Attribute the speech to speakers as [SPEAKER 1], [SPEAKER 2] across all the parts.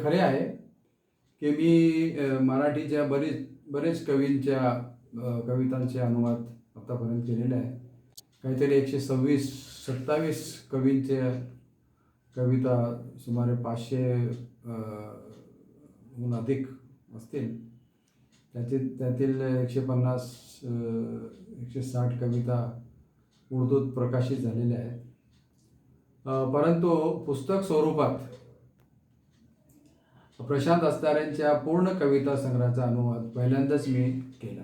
[SPEAKER 1] खरे आहे की मी मराठीच्या बरेच कवींच्या कवितांचे अनुवाद आतापर्यंत केलेले आहे. काहीतरी 127 कवींचे कविता सुमारे 500 हून अधिक असतील. त्यातील 150 160 कविता उर्दूत प्रकाशित झालेल्या आहेत. परंतु पुस्तक स्वरूपात प्रशांत अस्तारेंच्या पूर्ण कविता संग्रहाचा अनुवाद पहिल्यांदाच मी केला.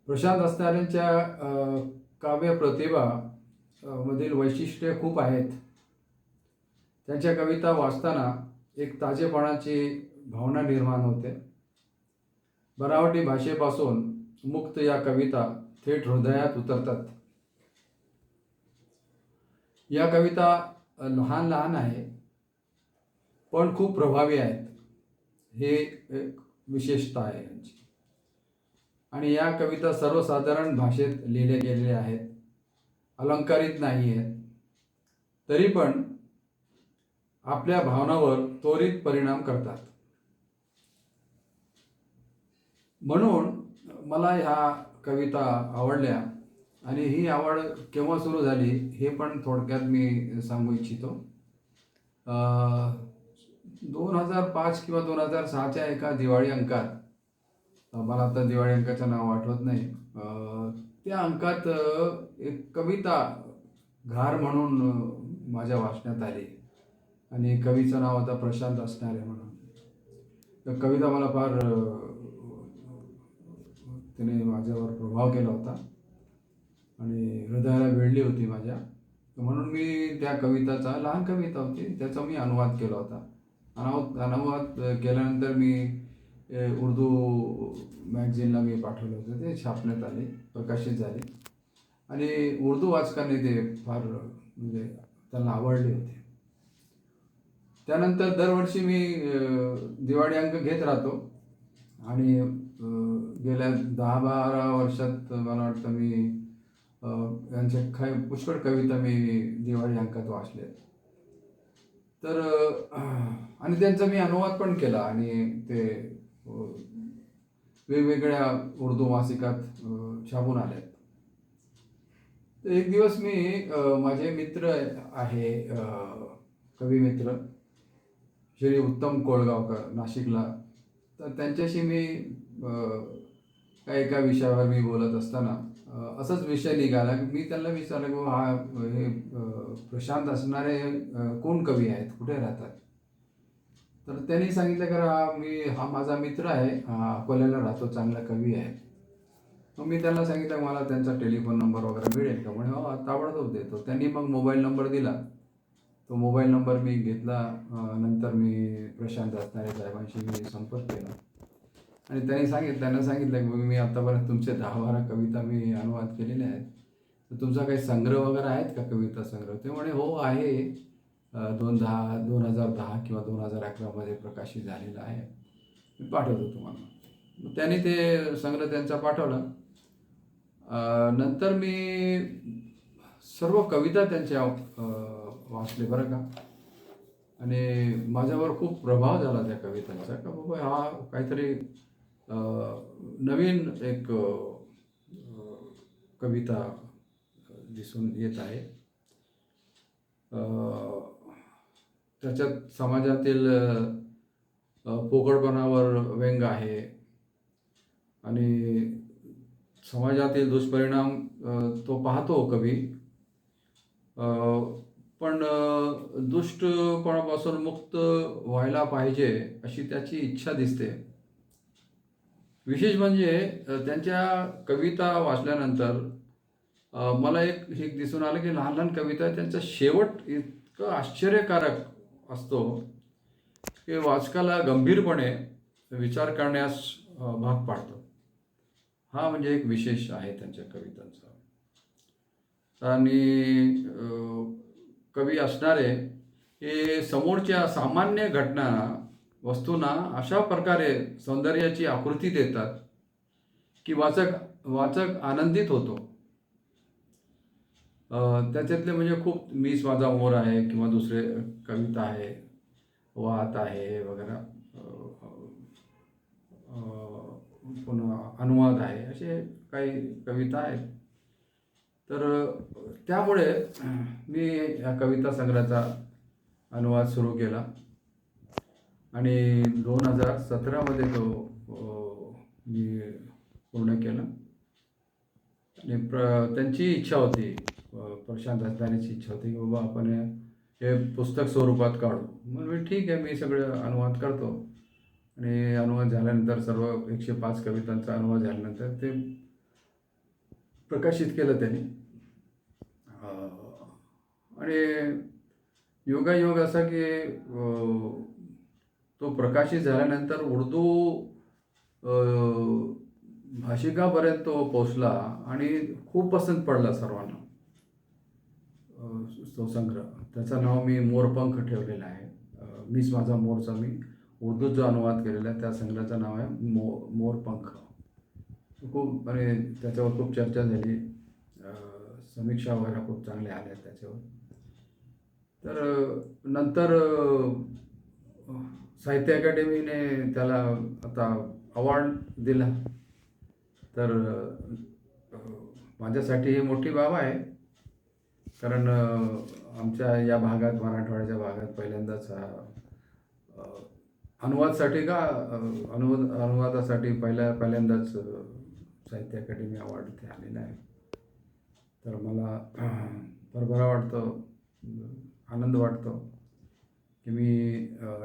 [SPEAKER 1] प्रशांत अस्तारेंच्या काव्य प्रतिभा मधील वैशिष्ट्ये खूप आहेत. त्यांच्या कविता वाचताना एक ताजेपणाची भावना निर्माण होते. बनावटी भाषेपासून मुक्त या कविता थेट हृदयात उतरतात. या कविता लहान लहान आहे पण खूप प्रभावी आहेत. हे एक विशेषता आहे यांची. आणि या कविता सर्वसाधारण भाषेत लिहिल्या गेलेल्या आहेत, अलंकारित नाही आहेत, तरी पण आपल्या भावनांवर त्वरित परिणाम करतात. म्हणून मला ह्या कविता आवडल्या. आणि ही आवड केव्हा सुरू झाली हे पण थोडक्यात मी सांगू इच्छितो. 2005 किंवा 2006च्या एका दिवाळी अंकात, मला आता दिवाळी अंकाचं नाव आठवत नाही, त्या अंकात एक कविता घार म्हणून माझ्या वाचण्यात आली आणि कवीचं नाव होतं प्रशांत अस्तारे म्हणून. तर कविता मला फार तिने माझ्यावर प्रभाव केला होता आणि हृदयाला वेढली होती माझ्या. म्हणून मी त्या कविताचा, लहान कविता होती, त्याचा मी अनुवाद केला होता. अनुवाद केल्यानंतर मी उर्दू मॅगझिनला मी पाठवलं होतं. ते छापण्यात आले, प्रकाशित झाले आणि उर्दू वाचकांनी ते फार म्हणजे त्यांना आवडले होते. त्यानंतर दरवर्षी मी दिवाळी अंक घेत राहतो आणि गेल्या 10-12 वर्षात मला वाटतं मी यांच्या पुष्कळ कविता मी दिवाळी अंकात वाचल्या. तर आणि त्यांचा मी अनुवाद पण केला आणि ते वेगवेगळ्या उर्दू मासिकात छापून आले. तर एक दिवस मी माझे मित्र आहे, कवी मित्र श्री उत्तम कोळगावकर नाशिकला, तर त्यांच्याशी मी एका विषयावर मी बोलत असताना असाच विषय निघाला. मी त्यांना विचारलं की हा हे प्रशांत असणारे कोण कवी आहेत, कुठे राहतात? तर त्यांनी सांगितलं की हा माझा मित्र आहे, हा अकोल्याला राहतो, चांगला कवी आहे. मग मी त्यांना सांगितलं मला त्यांचा टेलिफोन नंबर वगैरे मिळेल का? म्हणे हो ताबडतोब देतो. त्यांनी मग मोबाईल नंबर दिला. तो मोबाईल नंबर मी घेतला. नंतर मी प्रशांत अस्तारे साहेबांशी मी संपर्क केला आणि त्यांना सांगितलं की मी आतापर्यंत तुमचे 10-12 कविता मी अनुवाद केलेले आहेत, तर तुमचा काही संग्रह वगैरे आहेत का, कविता संग्रह? ते म्हणे हो आहे, 2010 किंवा 2011 प्रकाशित झालेला आहे, मी पाठवतो तुम्हाला. मग त्यांनी ते संग्रह त्यांचा पाठवला. नंतर मी सर्व कविता त्यांच्या वाचले बरं का. आणि माझ्यावर खूप प्रभाव झाला त्या कवितांचा का बाबा हा काहीतरी नवीन एक कविता दिसून येत आहे. त्याच्यात समाजातील पोकळपणावर व्यंग आहे आणि समाजातील दुष्परिणाम तो पाहतो कवी, पण दुष्टपणापासून मुक्त व्हायला पाहिजे अशी त्याची इच्छा दिसते. विशेष म्हणजे त्यांच्या कविता वाचल्यानंतर मला एक दिसून आलं की लहान लहान कविता त्यांचा शेवट इतकं आश्चर्यकारक असतो की वाचकाला गंभीरपणे विचार करण्यास भाग पाडतो. हा म्हणजे एक विशेष आहे त्यांच्या कवितांचा. आणि कवी असणारे हे समोरच्या सामान्य घटना, वस्तूंना अशा प्रकारे सौंदर्याची आकृती देतात की वाचक आनंदित होतो. त्याच्यातले म्हणजे खूप मीच माझा मोर आहे किंवा दुसरे कविता आहे, वाहत आहे वगैरे, पुन्हा अनुवाद आहे, असे काही कविता आहेत. तर त्यामुळे मी या कविता संग्रहाचा अनुवाद सुरू केला आणि 2017मध्ये तो मी पूर्ण केला. आणि त्यांची इच्छा होती, प्रशांत हसनारेची इच्छा होती की बाबा आपण हे पुस्तक स्वरूपात काढू. म्हणून ठीक आहे, मी सगळं अनुवाद करतो. आणि अनुवाद झाल्यानंतर सर्व 105 कवितांचा अनुवाद झाल्यानंतर ते प्रकाशित केलं त्यांनी. आणि योगायोग असा की तो प्रकाशित झाल्यानंतर उर्दू भाषिकापर्यंत तो पोचला आणि खूप पसंत पडला सर्वांना तो संग्रह. त्याचं नाव मी मोरपंख ठेवलेलं आहे. मीच माझा मोरचा मी उर्दूत जो अनुवाद केलेला आहे त्या संग्रहाचं नाव आहे मोरपंख. खूप म्हणजे त्याच्यावर खूप चर्चा झाली, समीक्षा वगैरे खूप चांगल्या आल्या त्याच्यावर. तर नंतर साहित्य अकादमीने त्याला आता अवॉर्ड दिला. तर माझ्यासाठी ही मोठी बाब आहे, कारण आमच्या या भागात, मराठवाड्याच्या भागात पहिल्यांदाच अनुवादासाठी पहिल्यांदाच साहित्य अकादमी अवॉर्ड इथे आलेला आहे. तर मला बरं वाटतं, आनंद वाटतो की मी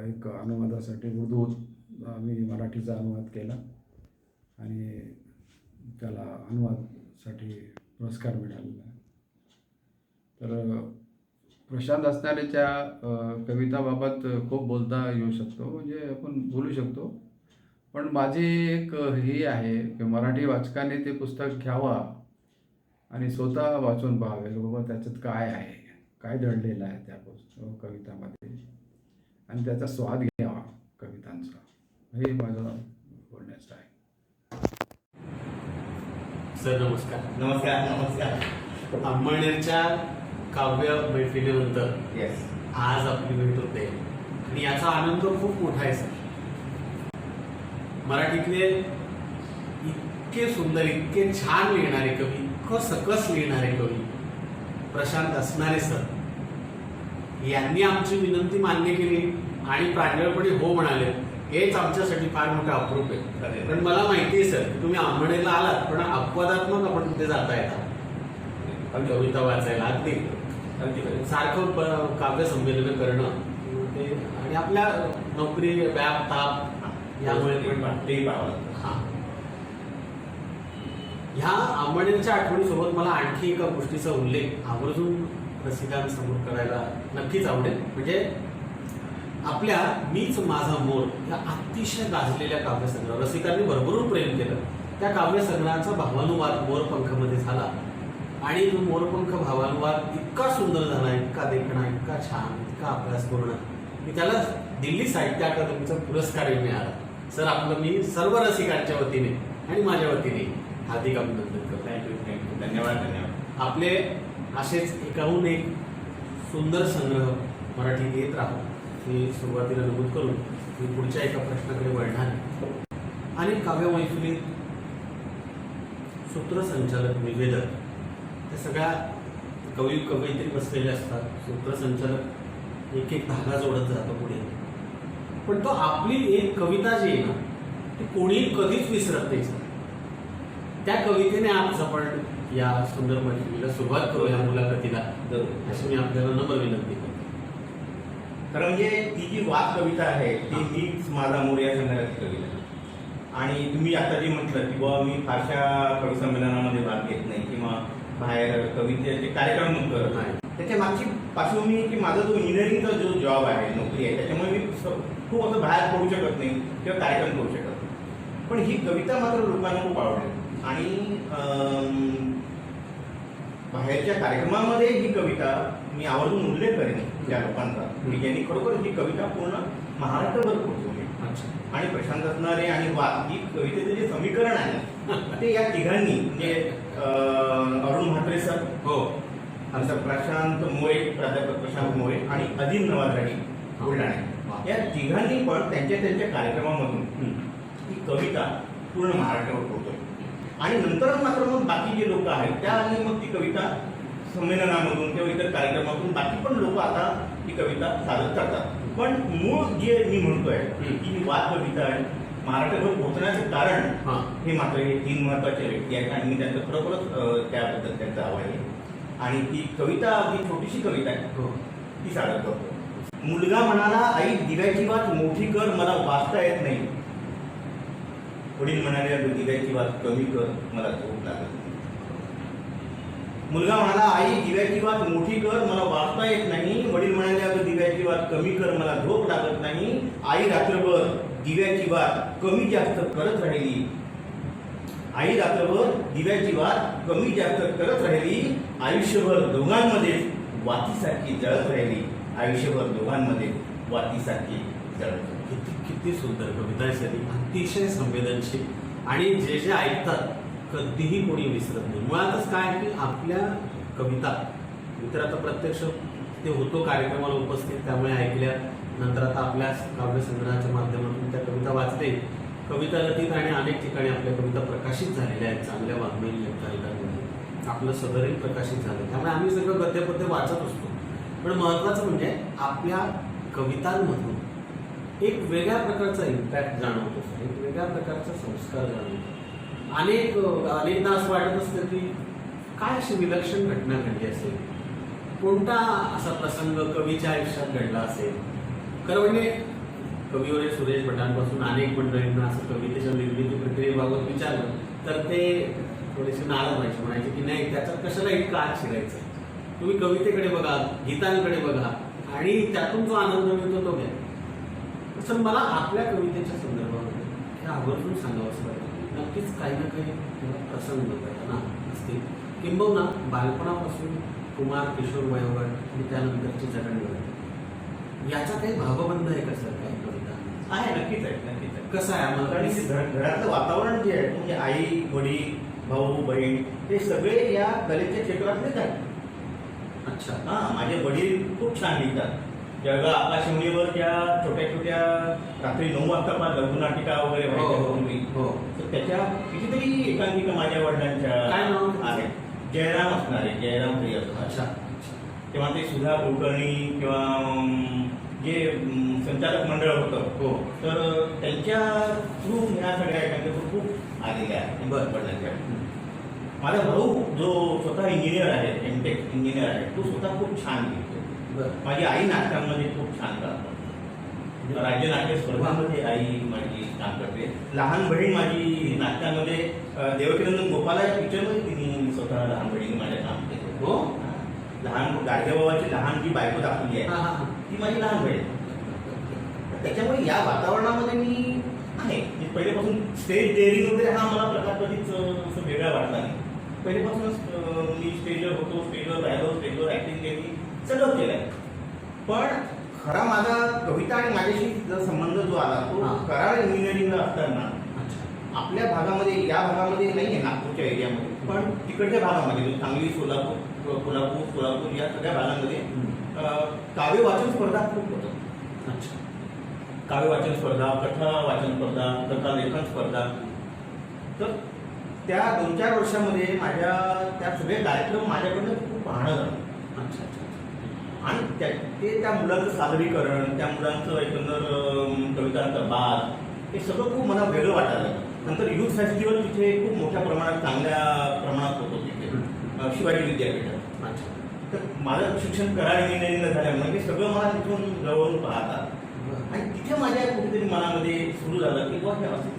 [SPEAKER 1] एक अनुवादासाठी उर्दूत मी मराठीचा अनुवाद केला आणि त्याला अनुवादासाठी पुरस्कार मिळालेला आहे. तर प्रशांत हसनारेच्या कविताबाबत खूप बोलता येऊ शकतो, म्हणजे आपण बोलू शकतो. पण माझी एक ही आहे की मराठी वाचकाने ते पुस्तक घ्यावा आणि स्वतः वाचून पाहावे की बाबा त्याच्यात काय आहे, काय दडलेलं आहे त्या कवितामध्ये, आणि त्याचा स्वाद घ्यावा कवितांचा. हे माझं बोलण्याचं आहे.
[SPEAKER 2] सर नमस्कार.
[SPEAKER 3] नमस्कार. नमस्कार.
[SPEAKER 2] अंमळनेरच्या काव्य मैफिलीनंतर
[SPEAKER 3] येस,
[SPEAKER 2] आज आपली भेट होते आणि याचा आनंद खूप मोठा आहे सर. मराठीतले इतके सुंदर, इतके छान लिहिणारे कवी, इतकं सकस लिहिणारे कवी प्रशांत हसनारे सर यांनी आमची विनंती मान्य केली आणि प्रांजळपणे हो म्हणाले. हेच आमच्यासाठी फार मोठं अप्रूप आहे. पण मला माहिती आहे सर, तुम्ही अंमळनेरला आलात पण अपवादात्मक आपण तिथे जाता येतात कविता वाचायला. अगदी सारखं काव्य संमेलन करणं ते, आणि आपल्या नोकरी, व्याप, ताप यामुळे हां, ह्या अंमळनेरच्या आठवणीसोबत मला आणखी एका गोष्टीचा उल्लेख आवर्जून रसिकांसमोर करायला नक्कीच आवडेल. म्हणजे आपल्या मीच माझा मोर या अतिशय गाजलेल्या काव्यसंग्रह रसिकांनी भरभरून प्रेम केलं. त्या काव्यसंग्रहाचा भावानुवाद मोरपंखमध्ये झाला आणि तो मोरपंख भावानुवाद इतका सुंदर झाला, इतका देखणा, इतका छान, इतका अभ्यासपूर्ण की त्याला दिल्ली साहित्य अकादमीचा पुरस्कारही मिळाला. सर आपलं मी सर्व रसिकांच्या वतीने आणि माझ्या वतीने हार्दिक अभिनंदन करतो.
[SPEAKER 3] थँक्यू. धन्यवाद.
[SPEAKER 2] आपले असेच एकाहून एक सुंदर संग्रह मराठीत येत राहू हे सुरुवातीला नमूद करून मी पुढच्या एका प्रश्नाकडे वळणार. आणि काव्य मैफिलीत सूत्रसंचालक, निवेदक, त्या सगळ्या कवयित्री बसलेले असतात. सूत्रसंचालक एक एक धागा जोडत जातो पुढे. पण तो आपली एक कविता जी आहे ना, ती कोणीही कधीच विसरत नाही. त्या कवितेने आज आपण या सुंदर मैफिलीला सुरुवात करू, या मुलाखतीला, अशी मी आपल्याला नम्र विनंती करतो.
[SPEAKER 3] खरं म्हणजे ती जी वाद कविता आहे ती मीच माझा मोर या संग्रहाची कविता आहे. आणि तुम्ही आता जे म्हटलं की बाबा मी फारशा कवी संमेलनामध्ये भाग घेत नाही किंवा बाहेर कवितेचे कार्यक्रम करत नाही, त्याच्या मागची पार्श्वभूमी की माझा जो इंजिनिअरिंगचा जो जॉब आहे, नोकरी आहे, त्याच्यामुळे मी खूप असं बाहेर पडू शकत नाही किंवा कार्यक्रम करू शकत नाही. पण ही कविता मात्र लोकांना खूप आवडते आणि बाहेरच्या कार्यक्रमामध्ये ही कविता मी आवर्जून उल्लेख करेन त्या लोकांचा की ज्यांनी खरोखर ही कविता पूर्ण महाराष्ट्रभर पोहोचवली. आणि प्रशांत हसनारे आणि वाद ही कवितेचे जे समीकरण आहे ते या तिघांनी, म्हणजे अरुण म्हात्रे सर,
[SPEAKER 2] हो,
[SPEAKER 3] आमचा प्रशांत मोरे, प्राध्यापक प्रशांत मोरे आणि अदिल नवाज राणी बुलढाणे,
[SPEAKER 2] वा.
[SPEAKER 3] या तिघांनी पण त्यांच्या त्यांच्या कार्यक्रमामधून ही कविता पूर्ण महाराष्ट्रावर पोहोचवली. आणि नंतर मात्र मग बाकी जे लोक आहेत त्याने मग ती कविता संमेलनामधून किंवा इतर कार्यक्रमातून बाकी पण लोक आता ही कविता सादर करतात. पण मूळ जे मी म्हणतोय की ही वाद कविता आहे महाराष्ट्रावर पोहोचण्याचं कारण हे मात्र हे 3 महत्वाचे व्यक्ती आहेत आणि मी त्यांचं खरोखरच त्याबद्दल त्यांचा आभार आहे. आणि ती कविता अगदी छोटीशी कविता आहे ती सादर करतो. मुलगा म्हणाला, आई दिव्याची वात मोठी कर, मला वाचता येत नाही. वडील म्हणाले, अगं दिव्याची वात कमी कर, मला झोप लागत नाही. मुलगा म्हणाला, आई दिव्याची वात मोठी कर, मला वाचता येत नाही. वडील म्हणाले, अगं दिव्याची वात कमी कर, मला झोप लागत नाही. आई रात्रभर दिव्याची वात कमी जास्त करत राहिली. आई रात्रभर दिव्याची वात कमी जास्त करत राहिली. आयुष्यभर दोघांमध्ये वातीसारखी जळत राहिली. आयुष्यभर दोघांमध्ये वातीसारखी जळत राहिली.
[SPEAKER 2] किती किती सुंदर कविता आहे सरी, अतिशय संवेदनशील आणि जे जे ऐकतात कधीही कोणी विसरत नाही. मुळातच काय आहे की आपल्या कविता मी तर आता प्रत्यक्ष ते होतो कार्यक्रमाला उपस्थित त्यामुळे ऐकल्या नंतर आता आपल्या काव्यसंग्रहाच्या माध्यमातून त्या कविता वाचते. कविता गतीत आणि अनेक ठिकाणी आपल्या कविता प्रकाशित झालेल्या आहेत चांगल्या वाङ्मयीन लेखकांमध्ये. आपलं सदरही प्रकाशित झालं त्यामुळे आम्ही सगळं गद्यपद्य वाचत असतो. पण महत्त्वाचं म्हणजे आपल्या कवितांमधून एक वेगळ्या प्रकारचा इम्पॅक्ट जाणवतो, एक वेगळ्या प्रकारचा संस्कार जाणवतो. अनेकदा असं वाटत असतं की काय अशी विलक्षण घटना घडली असेल, कोणता असा प्रसंग कवीच्या आयुष्यात घडला असेल. खरं म्हणजे कवीवर सुरेश भटांपासून अनेक मंडळींना असं कवितेच्या निर्मिती प्रक्रियेबाबत विचारलं तर ते थोडेसे नाराज व्हायचे, म्हणायचे की नाही त्याच्यात कशाला इतकं आत शिरायचं, तुम्ही कवितेकडे बघा, गीतांकडे बघा आणि त्यातून जो आनंद मिळतो तो घ्या. तसं मला आपल्या कवितेच्या संदर्भामध्ये हे आवर्जून सांगावं असं वाटतं. नक्कीच काही ना काही प्रसंग घडताना असतील, किंबहुना बालपणापासून कुमार किशोर वयोगट आणि त्यानंतरची जडणघडण याचा काही भावबंध आहे का सर? काही कविता
[SPEAKER 3] आहे, नक्कीच आहे, नक्कीच आहे.
[SPEAKER 2] कसं आहे आम्हाला
[SPEAKER 3] घरातलं वातावरण जे आहे म्हणजे आई वडील भाऊ बहीण ते सगळे या कलेच्या क्षेत्रातलेच आहेत.
[SPEAKER 2] अच्छा.
[SPEAKER 3] माझे वडील खूप छान लिहितात. जळगाव आकाशवाणीवर ज्या छोट्या छोट्या रात्री 9 वाजता लघुनाटिका वगैरे व्हायच्या पूर्वी, तर त्याच्या कितीतरी एकांकिका माझ्या वडिलांच्या
[SPEAKER 2] काय नाव
[SPEAKER 3] आहेत. जयराम असणारे, जयराम प्रिय असणार.
[SPEAKER 2] अच्छा.
[SPEAKER 3] तेव्हा ते सुधा कुलकर्णी किंवा जे संचालक मंडळ होतं तर त्यांच्या थ्रू ह्या सगळ्या एकांकिका खूप आलेल्या आहेत वडिलांच्या. माझा भाऊ जो स्वतः इंजिनियर आहे, एमटेक इंजिनियर आहे, तो स्वतः खूप छान लिहितो. माझी आई नाटकांमध्ये खूप छान करतात. राज्य नाट्य स्पर्धांमध्ये आई माझी काम करते. लहान बहीण माझी नाटकांमध्ये देवकीनंदन गोपाला या पिक्चरमध्ये तिने स्वतः लहान बहिणीने माझ्या काम केलं.
[SPEAKER 2] हो,
[SPEAKER 3] लहान गाडगेबाबाची लहान जी बायको दाखवली आहे ती माझी लहान बहीण. त्याच्यामुळे या वातावरणामध्ये मी आहे. पहिल्यापासून स्टेज डेअरिंग वगैरे हा मला प्रकार कधीच असं वेगळा वाटला नाही. पहिल्यापासूनच मी स्टेजवर होतो, स्टेजवर राहिलो, स्टेजवर ऍक्टिंग केली, सगळं केलंय. पण खरा माझा कविता आणि माझ्याशी जो संबंध जो आला तो कराड इंजिनिअरिंगला असताना आपल्या भागामध्ये, या भागामध्ये नाही आहे नागपूरच्या एरियामध्ये, पण तिकडच्या भागामध्ये सांगली, सोलापूर, सोलापूर या सगळ्या भागामध्ये काव्य वाचन स्पर्धा खूप होतं.
[SPEAKER 2] अच्छा.
[SPEAKER 3] काव्य वाचन स्पर्धा, कथा वाचन स्पर्धा, कथा लेखन स्पर्धा. तर त्या 2-4 वर्षामध्ये माझ्या त्या सगळे कार्यक्रम माझ्याकडनं खूप पाहणं झालं.
[SPEAKER 2] अच्छा.
[SPEAKER 3] आणि त्या मुलांचं सादरीकरण, त्या मुलांचं एकंदर कवितांचा बाद हे सगळं खूप मला वेगळं वाटायला लागलं. नंतर युथ फेस्टिवल तिथे खूप मोठ्या प्रमाणात, चांगल्या प्रमाणात होतो तिथे शिवाजी विद्यापीठात.
[SPEAKER 2] अच्छा.
[SPEAKER 3] तर माझं शिक्षण कराड इंजिनिअरिंगला झाल्यामुळे हे सगळं मला तिथून जवळून पाहतात. आणि तिथे माझ्या कुठेतरी मनामध्ये सुरू झालं की बुवा हे असं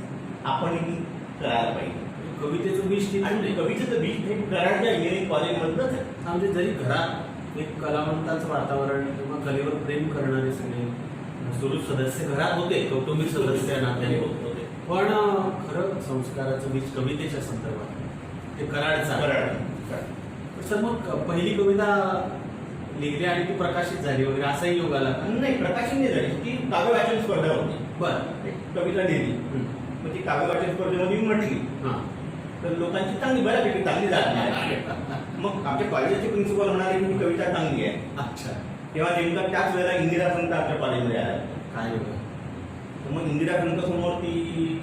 [SPEAKER 3] आपणही करायला पाहिजे.
[SPEAKER 2] कवितेचं बीज
[SPEAKER 3] आणि कवितेचं बीज हे कराडच्या इंजिनिअरिंग कॉलेजमधलंच आहे.
[SPEAKER 2] म्हणजे जरी घरात एक कलावंताचं वातावरण किंवा कलेवर प्रेम करणारे सगळे सुरू सदस्य घरात होते, कौटुंबिक सदस्य नात्याने होते, पण खरं संस्काराचं बीज कवितेच्या संदर्भात ते कराड. सर मग पहिली कविता लिहिली आणि ती प्रकाशित झाली वगैरे असाही योग आला का?
[SPEAKER 3] नाही, प्रकाशित नाही झाली. ती काव्य वाचन स्पर्धा होती.
[SPEAKER 2] बरं.
[SPEAKER 3] कविता लिहिली, मग ती काव्य वाचन स्पर्धेमध्ये मी म्हटली तर लोकांची चांगली, बऱ्यापैकी चांगली झाली. मग आमच्या कॉलेजचे प्रिन्सिपल म्हणाले की ही कविता चांगली आहे.
[SPEAKER 2] अच्छा.
[SPEAKER 3] तेव्हा नेमका त्याच वेळेला इंदिरा संत आमच्या कॉलेजमध्ये आला.
[SPEAKER 2] काय वेगळं?
[SPEAKER 3] तर मग इंदिरा समोर ती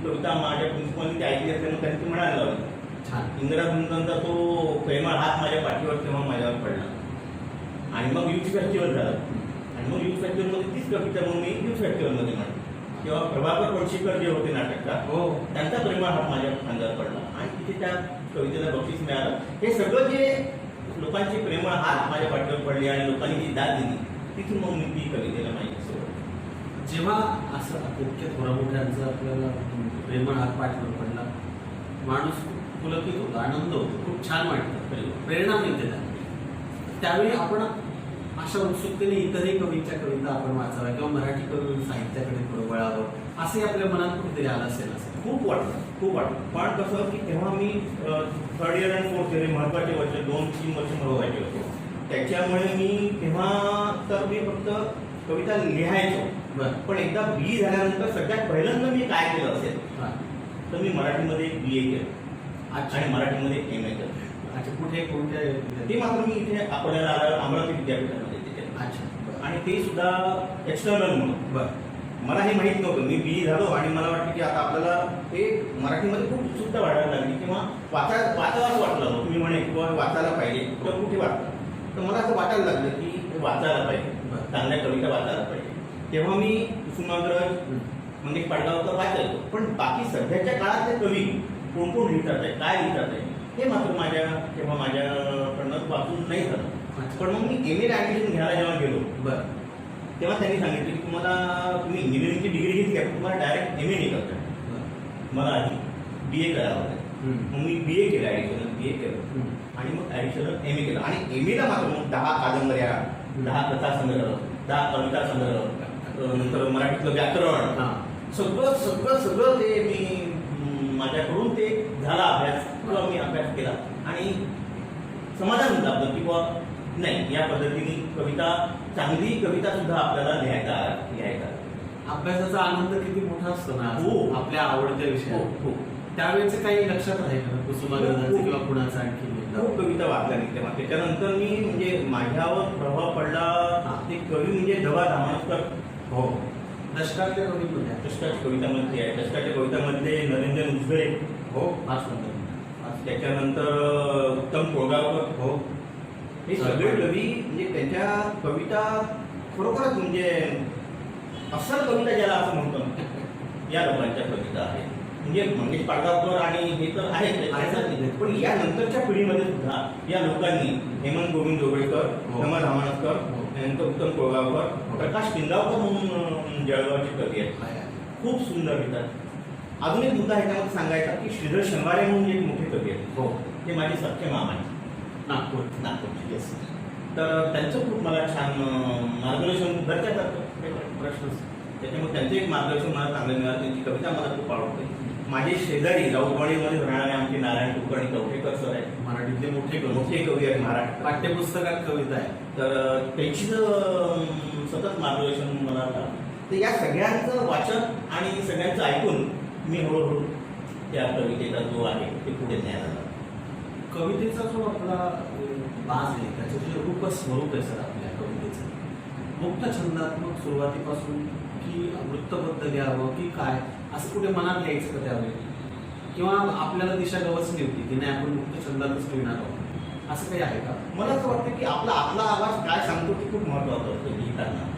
[SPEAKER 3] कविता माझ्या प्रिन्सिपलनी ती ऐकली असल्यामुळे त्यांनी ती म्हणायला लावली.
[SPEAKER 2] छान.
[SPEAKER 3] इंदिरा समजांचा तो प्रेमळ हात माझ्या पाठीवर तेव्हा माझ्यावर पडला. आणि मग युथ फेस्टिवल झालं. आणि मग युथ फेस्टिवलमध्ये तीच कविता म्हणून मी युथ फेस्टिवलमध्ये म्हणतो. तेव्हा प्रभाकर पळशीकर जे होते नाटककार,
[SPEAKER 2] हो,
[SPEAKER 3] त्यांचा प्रेमळ हात माझ्या खांद्यावर पडला आणि तिथे त्या कवितेला बक्षीस मिळालं. हे सगळं जे लोकांचे प्रेमळ हात माझ्या पाठीवर पडले आणि लोकांनी जी दाद दिली, तिथून मग मी ती कवितेला माहिती सोडली.
[SPEAKER 2] जेव्हा असं मुख्य थोरामोठ्यांचं आपल्याला प्रेमळ हात पाठीवर पडला, माणूस खूप पुलकित होतो, आनंद होतो, खूप छान वाटतं, प्रेरणा मिळते त्यांना. त्यावेळी आपण अशा उत्सुकतेने इतरही कवींच्या कविता आपण वाचाव्या किंवा मराठी कवी साहित्याकडे थोडं वळावं असंही आपल्या मनात कुठेतरी आलं असेल. असं
[SPEAKER 3] खूप वाटतं. पण कसं की तेव्हा मी 3rd इयर आणि 4th इयर महत्वाचे वर्ष 2-3 वर्ष महत्वाचे होते. त्याच्यामुळे मी तेव्हा तर मी फक्त कविता लिहायचो.
[SPEAKER 2] बरं.
[SPEAKER 3] पण एकदा BE झाल्यानंतर सगळ्यात पहिल्यांदा मी काय केलं असेल तर मी मराठीमध्ये BA केलं आणि मराठीमध्ये MA केलं.
[SPEAKER 2] अच्छा, कुठे कोणत्या?
[SPEAKER 3] ते मात्र मी इथे आपल्याला आलं अमरावती विद्यापीठामध्ये तिथे.
[SPEAKER 2] अच्छा.
[SPEAKER 3] आणि ते सुद्धा एक्सटर्नल म्हणून.
[SPEAKER 2] बरं.
[SPEAKER 3] मला हे माहीत नव्हतं. मी BE झालो आणि मला वाटतं की आता आपल्याला हे मराठीमध्ये खूप उत्सुकता वाढायला लागली किंवा वाचावं वाटलं. तुम्ही म्हणे किंवा वाचायला पाहिजे तर कुठे वाटतं. तर मला असं वाटायला लागलं की हे वाचायला पाहिजे, चांगल्या कविता वाचायला पाहिजे. तेव्हा मी कुसुमाग्रज, मंगेश पाडगावकर वाचायचो. पण बाकी सध्याच्या काळातले कवी कोण कोण लिहितात आहे, काय लिहितात आहे, हे मात्र तेव्हा माझ्याकडनं वाचून नाही झालं. पण मग मी MA ॲडमिशन घ्यायला जेव्हा गेलो,
[SPEAKER 2] बरं,
[SPEAKER 3] तेव्हा त्यांनी सांगितलं की तुम्ही इंजिनिअरिंगची डिग्री घेतली आहे, तुम्हाला डायरेक्ट MA नाही करता. मला आधी BA करावं होतं. मग मी BA केलं, ॲडिशनल BA केलं आणि मग ॲडिशनल MA केलं. आणि MAला मात्र मग 10 कादंबऱ्या, 10 कथा संग्रह, 10 कविता संग्रह, नंतर मराठीतलं व्याकरण, सगळं ते मी माझ्याकडून ते झाला अभ्यास किंवा मी अभ्यास केला आणि समाधान होतं आपलं की बुवा नाही, या पद्धतीने कविता, चांगली कविता सुद्धा आपल्याला लिहायचा.
[SPEAKER 2] अभ्यासाचा आनंद किती मोठा असतो ना.
[SPEAKER 3] हो.
[SPEAKER 2] आपल्या आवडत्या विषयात.
[SPEAKER 3] हो.
[SPEAKER 2] त्यावेळेचे काही लक्षात राहील का कुसुमाग्रजांचं किंवा कुणाचं आणखी?
[SPEAKER 3] खूप कविता वाचल्या मी तेव्हा. त्याच्यानंतर मी म्हणजे माझ्यावर प्रभाव पडला ते कवी म्हणजे दवा धामाणकर.
[SPEAKER 2] हो. दशकातल्या कवीमध्ये
[SPEAKER 3] दशकाच्या कवितामध्ये आहे. दशकाच्या कवितामधले नरेंद्र उजगरे.
[SPEAKER 2] हो, फार सुंदर.
[SPEAKER 3] त्याच्यानंतर उत्तम कोळगावकर.
[SPEAKER 2] हो.
[SPEAKER 3] हे सगळे कवी म्हणजे त्यांच्या कविता खरोखरच म्हणजे अस्सल कविता ज्याला असं म्हणतो या लोकांच्या कविता आहेत. म्हणजे मंगेश पाडगावकर आणि हे तर आहेत, पण या नंतरच्या पिढीमध्ये सुद्धा या लोकांनी हेमंत गोविंद जोगळेकर, हेमा धामाणकर, त्यानंतर उत्तम कोळगावकर, प्रकाश पिंगावकर म्हणून जळगावचे कवी आहेत, खूप सुंदर लिहितात. अजून एक मुद्दा ह्याच्यामध्ये सांगायचा की श्रीधर शनिवारे म्हणून एक मोठे कवी आहेत.
[SPEAKER 2] हो.
[SPEAKER 3] ते माझे सख्खे मामा आहेत, नागपूरचे. येस. तर त्यांचं खूप मला छान मार्गदर्शन घरच्या प्रश्न. त्याच्यामुळे त्यांचं एक मार्गदर्शन मला चांगलं मिळालं. त्यांची कविता मला खूप आवडते. माझे शेजारी राऊतवाडीमध्ये राहणारे आमचे नारायण कुलकर्णी कवठेकर सर आहेत,
[SPEAKER 2] मराठीतले मोठे
[SPEAKER 3] कवी आहेत. महाराष्ट्र
[SPEAKER 2] पाठ्यपुस्तकात कविता आहे.
[SPEAKER 3] तर त्यांची सतत मार्गदर्शन मला लागलं. तर या सगळ्यांचं वाचन आणि सगळ्यांचं ऐकून मी हळूहळू त्या कवितेचा जो आहे ते पुढे न्यायला लागला.
[SPEAKER 2] कवितेचा जो आपला बाज आहे त्याचं जे रूप स्वरूप आहे सर आपल्या कवितेचं, मुक्त छंदात्मक सुरुवातीपासून की वृत्तबद्ध लिहावं की काय असं कुठे मनात लिहायचं का त्यावेळी, किंवा आपल्याला दिशा गवसली होती की नाही आपण मुक्त छंदातच लिहिणार आहोत, असं काही आहे का?
[SPEAKER 3] मला असं वाटतं की आपला आवाज काय सांगतो ते खूप महत्वाचं असतं लिहिताना.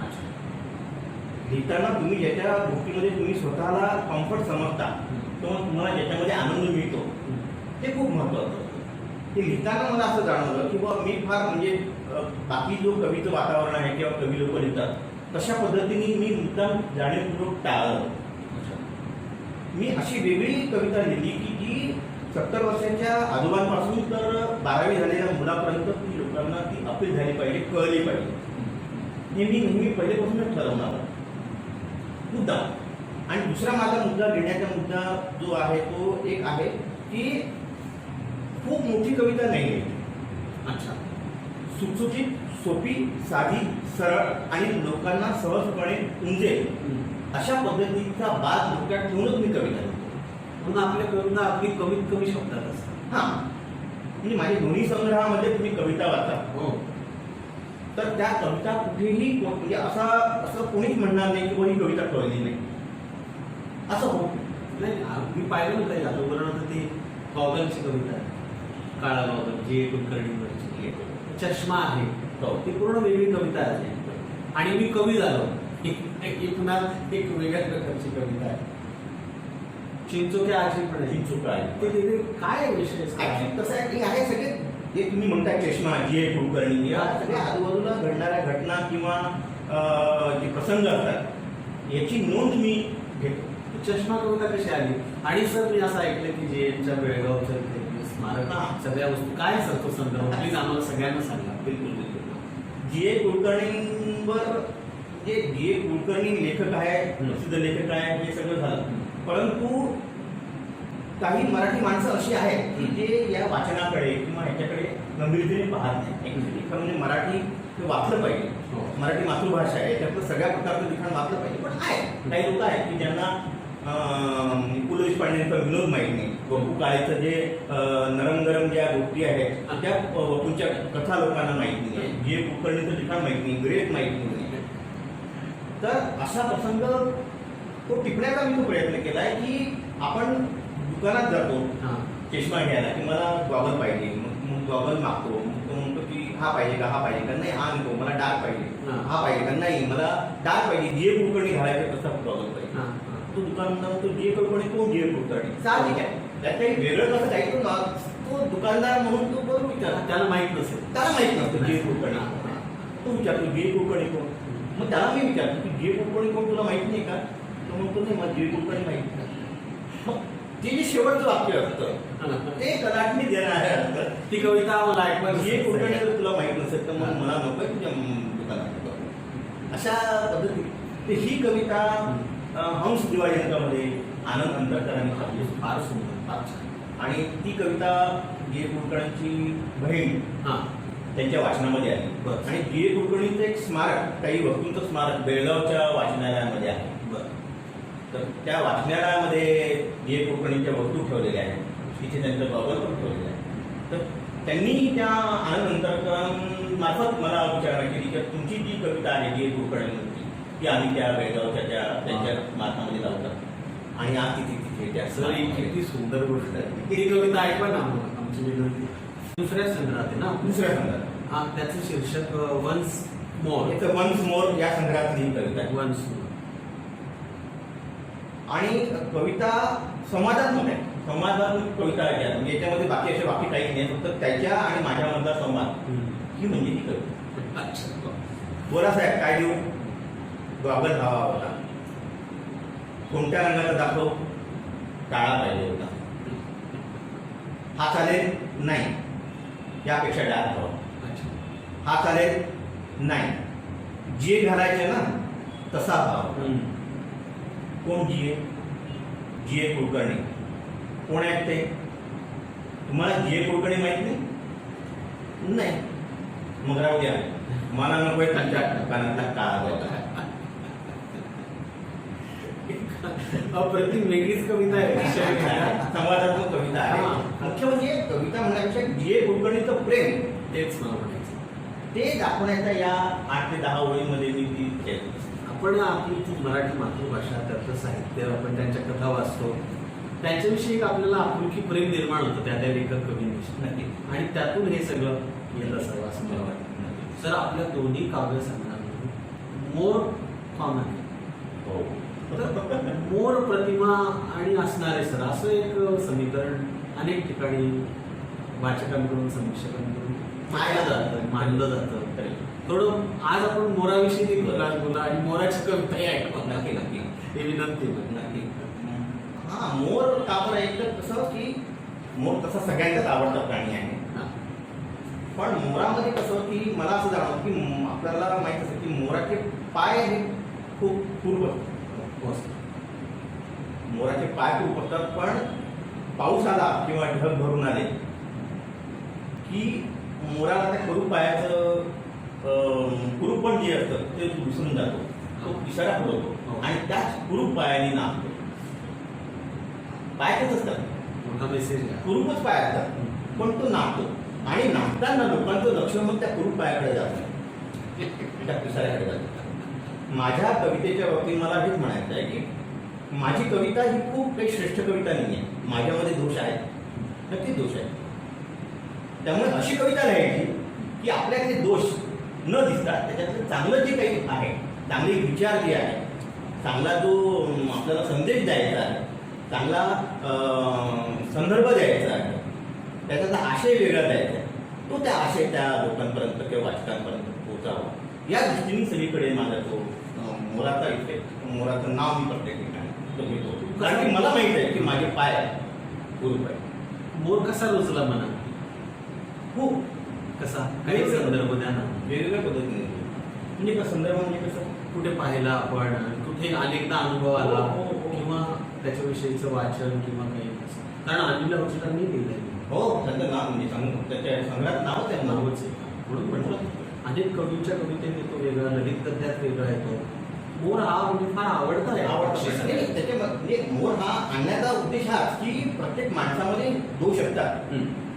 [SPEAKER 3] लिहिताना तुम्ही ज्याच्या गोष्टीमध्ये तुम्ही स्वतःला कम्फर्ट समजता किंवा तुम्हाला ज्याच्यामध्ये आनंद मिळतो ते खूप महत्वाचं असतं. ते लिहिताना मला असं जाणवलं की बाबा मी फार म्हणजे बाकी जो कवीचं वातावरण आहे किंवा कवी लोक लिहितात तशा पद्धतीने मी मुद्दाम जाणीवपूर्वक टाळलं. मी अशी वेगळी कविता लिहिली की जी 70 वर्षाच्या आजोबांपासून तर 12वी झालेल्या मुलापर्यंत ती लोकांना ती अपील झाली पाहिजे, कळली पाहिजे. हे मी नेहमी पहिलेपासूनच ठरवणार मुद्दा. आणि दुसरा माझा मुद्दा लिहिण्याचा मुद्दा जो आहे तो एक आहे की खूप मोठी कविता नाही आहे.
[SPEAKER 2] अच्छा.
[SPEAKER 3] सुटसुटीत, सोपी, साधी, सरळ आणि लोकांना सहजपणे उमजेल अशा पद्धतीचा बाज डोक्यात ठेवूनच मी कविता लिहितो.
[SPEAKER 2] म्हणून आपल्या कविता अगदी कमीत कमी शब्दात असतात.
[SPEAKER 3] हां, म्हणजे माझ्या दोन्ही संग्रहामध्ये तुम्ही कविता वाचा.
[SPEAKER 2] हो.
[SPEAKER 3] तर त्या कविता कुठेही म्हणजे असं कोणीच म्हणणार नाही की ही कविता कळली नाही, असं होत नाही.
[SPEAKER 2] नाही मी पाहिलं ना काही आता उदाहरणार्थ ती गॉगलची कविता आहे, काळा गॉगल जी कुलकर्णीवरची चष्मा आहे,
[SPEAKER 3] हो.
[SPEAKER 2] ती पूर्ण वेगळी कविता आहे आणि मी कवी झालो ही पुन्हा एक वेगळ्या प्रकारची कविता आहे. चिंचोक्या आजी पण आहे,
[SPEAKER 3] चिंचोक्या आजी.
[SPEAKER 2] ते वेगळे काय विषय
[SPEAKER 3] Actually कसं आहे की आहे सगळे जे तुम्ही म्हणताय चष्मा, जी कुलकर्णी, या सगळ्या आजूबाजूला घडणाऱ्या घटना किंवा जे प्रसंग असतात याची नोंद मी घेतो.
[SPEAKER 2] चष्मा कविता कशी आली? आणि सर मी असं ऐकलं की जे यांच्या बेळगावचं ते स्मारक
[SPEAKER 3] हां.
[SPEAKER 2] सगळ्या वस्तू काय सर तो संदर्भ प्लीज आम्हाला सगळ्यांना सांगा.
[SPEAKER 3] बिलकुल बिलकुल. जी कुलकर्णींवर जे जी कुलकर्णी लेखक आहे, प्रसिद्ध लेखक आहे, हे सगळं झालं. परंतु काही मराठी माणसं अशी आहेत की जे या वाचनाकडे किंवा ह्याच्याकडे गंभीरतेने पाहत नाही. ऍक्च्युली खरं म्हणजे मराठी हे वाचलं पाहिजे.
[SPEAKER 2] हो.
[SPEAKER 3] मराठी मातृभाषा आहे, त्यातलं सगळ्या प्रकारचं लिखाण वाचलं पाहिजे. पण आहे काही लोक आहेत की ज्यांना पु ल देशपांडेंचा विनोद माहीत नाही, वपू काळेचं जे नरम गरम ज्या गोष्टी आहेत त्या वपूंच्या कथा लोकांना माहीत नाही, जे कुलकर्णीचं लिखाण माहीत नाही, ग्रेट माहीत नाही. तर असा प्रसंग तो टिपण्याचा मी तो प्रयत्न केलाय की आपण दुकानात जातो
[SPEAKER 2] हां.
[SPEAKER 3] चष्मा घ्यायला की मला गॉगल पाहिजे, मग गॉगल मागतो, मग तो म्हणतो की हा पाहिजे का, हा पाहिजे का, नाही हा नको मला डार्क पाहिजे,
[SPEAKER 2] हां.
[SPEAKER 3] हा पाहिजे का, नाही मला डार्क पाहिजे, जे कुलकर्णी घालायचं तसा गॉगल पाहिजे.
[SPEAKER 2] हां.
[SPEAKER 3] तो दुकानदार म्हणतो जे कुलकर्णी कोण जे कुलकर्णी, साहजिक आहे त्यात काही वेगळं कसं काही तो दुकानदार म्हणून तो बरोबर विचार
[SPEAKER 2] त्याला माहित नसेल,
[SPEAKER 3] त्याला माहित नसतं जे कुलकर्णी. तो विचारतो जे कुलकर्णी कोण, मग त्याला मी विचारतो की जे कुलकर्णी कोण तुला माहित नाही का, तो म्हणतो नाही मला जे कुलकर्णी माहित नाही. मग ते जे शेवटचं वाक्य असतं ते कलाटणी देणारे असतं.
[SPEAKER 2] ती कविता मला ऐकवायला
[SPEAKER 3] जे कुलकर्णी जर तुला माहित नसेल तर मग मला नको तुझ्या दुकानात. अशा पद्धतीने ही कविता हंस दिवाळी अंकामध्ये आनंद अंतरकरांनी छापली,
[SPEAKER 2] फार सुंदर, फार छान.
[SPEAKER 3] आणि ती कविता जे कुलकर्णीची बहीण
[SPEAKER 2] हां.
[SPEAKER 3] त्यांच्या वाचनामध्ये आली.
[SPEAKER 2] बरं.
[SPEAKER 3] आणि जे कुलकर्णीचं एक स्मारक, काही वस्तूंचं स्मारक बेळगावच्या वाचनालयामध्ये आहे.
[SPEAKER 2] बरं.
[SPEAKER 3] तर त्या वाचनालयामध्ये जे कुलकर्णीच्या वस्तू ठेवलेल्या आहेत, तिथे त्यांचं गॉगल पण ठेवलेलं आहे. तर त्यांनी त्या आनंद अंतरकरांमार्फत मला विचारणा केली की तुमची जी कविता आहे जे कुलकर्णींची ती आम्ही त्या बेळगावच्या त्यांच्या स्मारकामध्ये लावतात आणि आज तिथे त्या
[SPEAKER 2] सर ही किती सुंदर गोष्ट आहे. ती कविता ऐकवा ना आम्हाला, आमची विनंती. दुसऱ्या संग्रहात आहे ना
[SPEAKER 3] दुसऱ्या संग्रहात.
[SPEAKER 2] हां, त्याचं शीर्षक वन्स मोर.
[SPEAKER 3] इथं वन्स मोर या संग्रहातली ही कविता आहे.
[SPEAKER 2] Once more.
[SPEAKER 3] आणि कविता संवादात्मक आहे, संवादात्मक कविता आहे. म्हणजे याच्यामध्ये बाकी असे बाकी काही नाही, फक्त त्याच्या आणि माझ्यामधला संवाद ही म्हणजे ती कविता.
[SPEAKER 2] अच्छा.
[SPEAKER 3] बोला साहेब काय देऊ, गॉगल हवा होता, कोणत्या रंगाचा दाखव, काळा पाहिजे होता, हा चालेल नाही यापेक्षा डार्क हवा,
[SPEAKER 2] अच्छा.
[SPEAKER 3] हा चालेल नाही, जे घालायचे ना तसा हवा. कोण जी ए कुलकर्णी कोण आहेत ते, तुम्हाला जी ए कुलकर्णी माहित नाही? नाही, मग राहू द्या, मला नकोय तुमच्या दुकानातला काळा.
[SPEAKER 2] अप्रतिम वेगळीच कविता आहे.
[SPEAKER 3] संवादात्मक कविता आहे.
[SPEAKER 2] हां.
[SPEAKER 3] मुख्य म्हणजे कविता म्हणण्यापेक्षा जी ए कुलकर्णीचं प्रेम
[SPEAKER 2] तेच मला म्हणायचं.
[SPEAKER 3] ते दाखवण्याच्या या 8 ते 10 ओळींमध्ये मी ती केली.
[SPEAKER 2] आपण आपली ती मराठी मातृभाषा, त्यातलं साहित्य, आपण त्यांच्या कथा वाचतो, त्यांच्याविषयी एक आपल्याला आपुलकी प्रेम निर्माण होतं त्या लेखक कवींविषयी.
[SPEAKER 3] नक्की.
[SPEAKER 2] आणि त्यातून हे सगळं येत असावं असं मला वाटतं. सर आपल्या दोन्ही काव्य संग्रहामध्ये मोर कॉमन आहे.
[SPEAKER 3] हो.
[SPEAKER 2] तर मोर प्रतिमा आणि असणारे सर असं एक समीकरण अनेक ठिकाणी वाचकांकडून समीक्षकांकडून मानलं जातं. थोडं आज आपण मोराविषयी देखील बोला आणि मोराची कविता ऐकवा.
[SPEAKER 3] नक्की नक्की
[SPEAKER 2] हे विनंती आहे.
[SPEAKER 3] नक्की. हा मोर का बरं, एक तर कसं की मोर तसा सगळ्यांचाच आवडता प्राणी आहे.
[SPEAKER 2] हां.
[SPEAKER 3] पण मोरामध्ये कसं की मला असं जाणवतं की आपल्याला माहित असतं की मोराचे पाय हे खूप पूर्व असतात. मोराचे पाय खूप असतात, पण पाऊस आला किंवा ढग भरून आले की मोराला त्या कुरूप पायाचं कुरूपण जे असतं ते विसरून जातो, तो इशारा पुरवतो आणि त्याच कुरूप पायाने नाचतो. पायातच असतात,
[SPEAKER 2] मोठा मेसेज आहे.
[SPEAKER 3] कुरूपच पाय असतात, पण तो नाचतो आणि नाचताना लोकांचं लक्ष मग त्या कुरूप पायाकडे जातं. त्या पिसाऱ्याकडे जातो. माझ्या कवितेच्या बाबतीत मला हेच म्हणायचं आहे की माझी कविता ही खूप काही श्रेष्ठ कविता नाही आहे. माझ्यामध्ये दोष आहेत, नक्कीच दोष आहेत. त्यामुळे अशी कविता लिहायची की आपल्याकडे दोष न दिसता त्याच्यातलं चांगलं जे काही आहे, चांगले विचार जे आहे, चांगला जो आपल्याला संदेश द्यायचा आहे, चांगला संदर्भ द्यायचा आहे, त्याचा आशय वेगळा द्यायचा आहे, तो त्या आशय त्या लोकांपर्यंत किंवा वाचकांपर्यंत पोहोचावा या दृष्टीने सगळीकडे माझा तो मोराचा इफेक्ट, मोराचं नाव मी प्रत्येक ठिकाणी तो घेतो. कारण की मला माहित आहे की माझे पाय गुरुप आहे.
[SPEAKER 2] मोर कसा रुजला म्हणा,
[SPEAKER 3] हो
[SPEAKER 2] कसा काही संदर्भ द्या ना.
[SPEAKER 3] वेगवेगळ्या पद्धतीने म्हणजे का संदर्भ म्हणजे कसं,
[SPEAKER 2] कुठे पाहिला आपण, कुठे अनेकदा अनुभव आला
[SPEAKER 3] हो, हो, हो.
[SPEAKER 2] किंवा त्याच्याविषयीचं वाचन किंवा काही असं. कारण अनिल औषधांनी लिहिलंय
[SPEAKER 3] हो त्याचं नाव म्हणजे त्याच्या संग्रहात नावच आहे नाव.
[SPEAKER 2] नावच आहे. म्हणून म्हटलं अनेक कवींच्या कवितेत येतो वेगळा, ललित गद्यात वेगळा येतो. मोर हा म्हणजे फार आवडता आहे.
[SPEAKER 3] नाही, त्याच्यामध्ये मोर हा आणण्याचा उद्देश हा की प्रत्येक माणसामध्ये दोष असतात,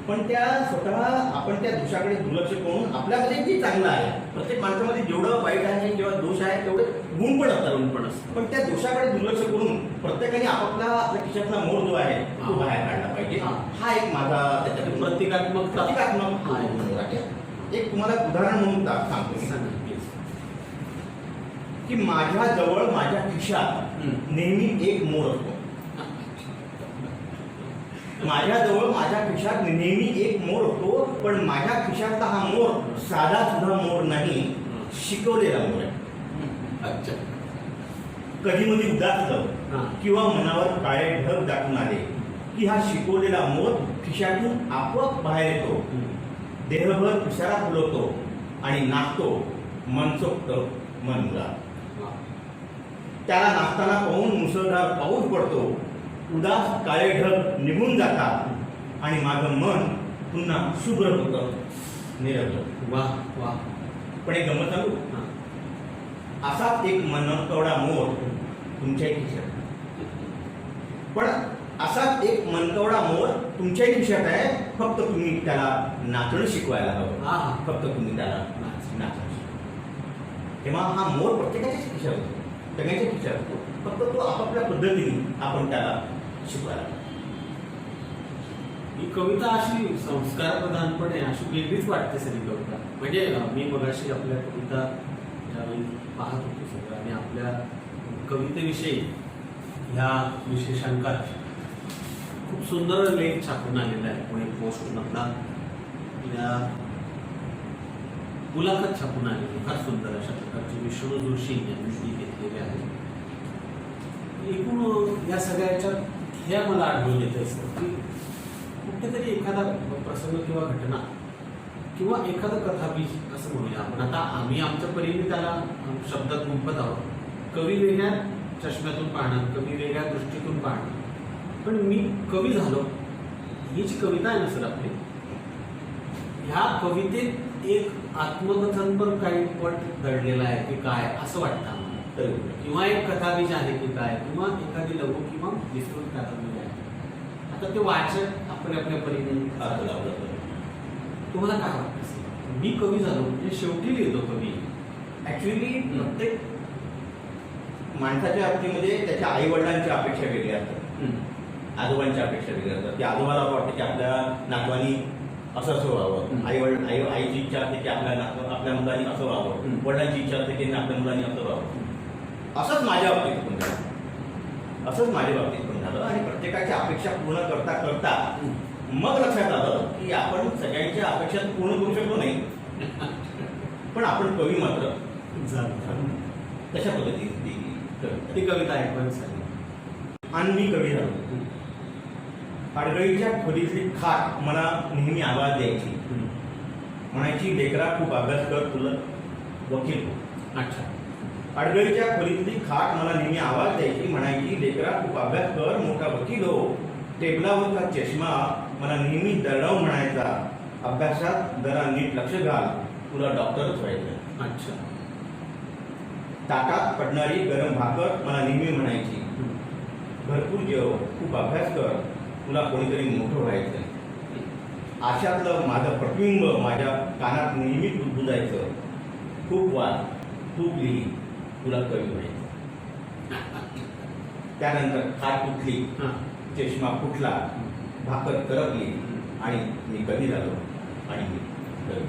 [SPEAKER 3] पण त्या स्वतः आपण त्या दोषाकडे दुर्लक्ष करून आपल्यामध्ये जे चांगलं आहे, प्रत्येक माणसामध्ये जेवढं वाईट आहे किंवा दोष आहे तेवढे गुण पण असतात,
[SPEAKER 2] तरुण पण असतं.
[SPEAKER 3] पण त्या दोषाकडे दुर्लक्ष करून प्रत्येकाने आपल्या खिशातला मोर जो आहे तो बाहेर काढला पाहिजे. हा एक माझा त्याच्यात
[SPEAKER 2] प्रतिकात्मक
[SPEAKER 3] प्रतिकात्मक मोर आहे. एक तुम्हाला उदाहरण म्हणून सांगतो मी.
[SPEAKER 2] सांगा, please.
[SPEAKER 3] की माझ्या जवळ माझ्या खिशात नेहमी एक मोर असतो. माझ्याजवळ माझ्या खिशात नेहमी एक मोर असतो, पण माझ्या खिशातला हा मोर साधा सुद्धा मोर नाही, शिकवलेला मोर आहे.
[SPEAKER 2] अच्छा.
[SPEAKER 3] कधी मध्ये उदास
[SPEAKER 2] हा.
[SPEAKER 3] झालं किंवा मनावर काळे ढग दाटून आले की हा शिकवलेला मोर खिशातून आपोआप बाहेर येतो, देहभर पिसारा फुलवतो आणि नाचतो मनसोक्त मन मुराद. त्याला नाचताना पाहून मुसळधार पाऊस पडतो, उदास काळे ढग निघून जातात आणि माझं मन पुन्हा शुभ्र होतं, निरवलं.
[SPEAKER 2] वा वा.
[SPEAKER 3] पण एक गंमत सांगू,
[SPEAKER 2] हा.
[SPEAKER 3] असाच एक मनकवडा मोर तुमच्या खिशात, पण असाच एक मनकवडा मोर तुमच्या खिशात आहे, फक्त तुम्ही त्याला नाचणं शिकवायला हवं.
[SPEAKER 2] हा.
[SPEAKER 3] फक्त तुम्ही त्याला नाचणं शिकवा. तेव्हा हा मोर प्रत्येकाच्याच खिशात होतो, सगळ्यांच्या खिशात असतो, फक्त तो आपापल्या पद्धतीने आपण त्याला शिकवायला हवं.
[SPEAKER 2] ही कविता अशी संस्कार प्रधानपणे अशी वेगळीच वाटते सगळी कविता. म्हणजे मी मगाशी आपल्या कविता ज्यावेळी पाहत होतो सगळं आणि आपल्या कवितेविषयी ह्या विशेषांकात खूप सुंदर लेख छापून आलेला आहे. पुणे पोस्ट मधला आपल्या मुलाखत छापून आलेली फार सुंदर अशा प्रकारची विष्णू जोशी यांनी ती घेतलेली आहे. एकूण या सगळ्याच्या हे मला आढळून येत असतं की कुठेतरी एखादा प्रसंग किंवा घटना किंवा एखादं कथाबीज असं म्हणूया आपण. आता आम्ही आमच्या परीने त्याला शब्दात गुंफत आहोत. कवी वेगळ्या चष्म्यातून पाहणार, कवी वेगळ्या दृष्टीतून पाहणार. पण मी कवी झालो, ही जी कविता आहे ना सर आपली, ह्या कवितेत एक आत्मकथन पण काही पट दडलेला आहे की काय असं वाटतं आम्हाला. किंवा एक कथाबीज आहे की काय, किंवा एखादी लघु किंवा विस्तृत कादंबरी आहे. आता ते वाचन आपण आपल्या परीने तुम्हाला काय वाटतं? मी कवी झालो म्हणजे शेवटी लिहितो कवी.
[SPEAKER 3] ऍक्च्युली प्रत्येक माणसाच्या बाबतीमध्ये त्याच्या आई वडिलांच्या अपेक्षा वेगळ्या असतात, आजोबांच्या अपेक्षा वेगळ्या असतात. की आजोबाला वाटतं की आपल्या नातवानी असं व्हावं, आईची इच्छा असते की आपल्या मुलांनी असं व्हावं, वडिलांची इच्छा असते की आपल्या मुलांनी असं व्हावं. असंच माझ्या बाबतीत पण झालं, असंच माझ्या बाबतीत पण झालं. आणि प्रत्येकाच्या अपेक्षा पूर्ण करता करता मग लक्षात आलं की आपण सगळ्यांच्या अपेक्षा पूर्ण करू शकलो नाही, पण आपण कवी मात्र तशा पद्धतीने
[SPEAKER 2] ती कविता ऐकून सांगितली.
[SPEAKER 3] आणि मी कवी झालो. अडगळीच्या खोलीतली खाट मला नेहमी आवाज द्यायची, म्हणायची लेकरा खूप अभ्यास कर, तुला वकील हो.
[SPEAKER 2] अच्छा.
[SPEAKER 3] अडगळीच्या खोलीतली खाट मला नेहमी आवाज द्यायची, म्हणायची लेकरा खूप अभ्यास कर, मोठा वकील हो. टेबलावरचा चष्मा मला नेहमी दरडाव म्हणायचा, अभ्यासात जरा नीट लक्ष घाल, तुला डॉक्टरच व्हायचं.
[SPEAKER 2] अच्छा.
[SPEAKER 3] ताटात पडणारी गरम भाकर मला नेहमी म्हणायची, भरपूर जेव, खूप अभ्यास कर, तुला कोणीतरी मोठं व्हायचं. अशातलं माझं प्रतिबिंब माझ्या कानात नेहमी बुजबुजायचं, खूप वाद, खूप लिही, तुला कवी व्हायचं. त्यानंतर खाट कुठली,
[SPEAKER 2] हा.
[SPEAKER 3] चष्मा फुटला, भाकर करपली आणि मी कधी झालो आणि मी कवी.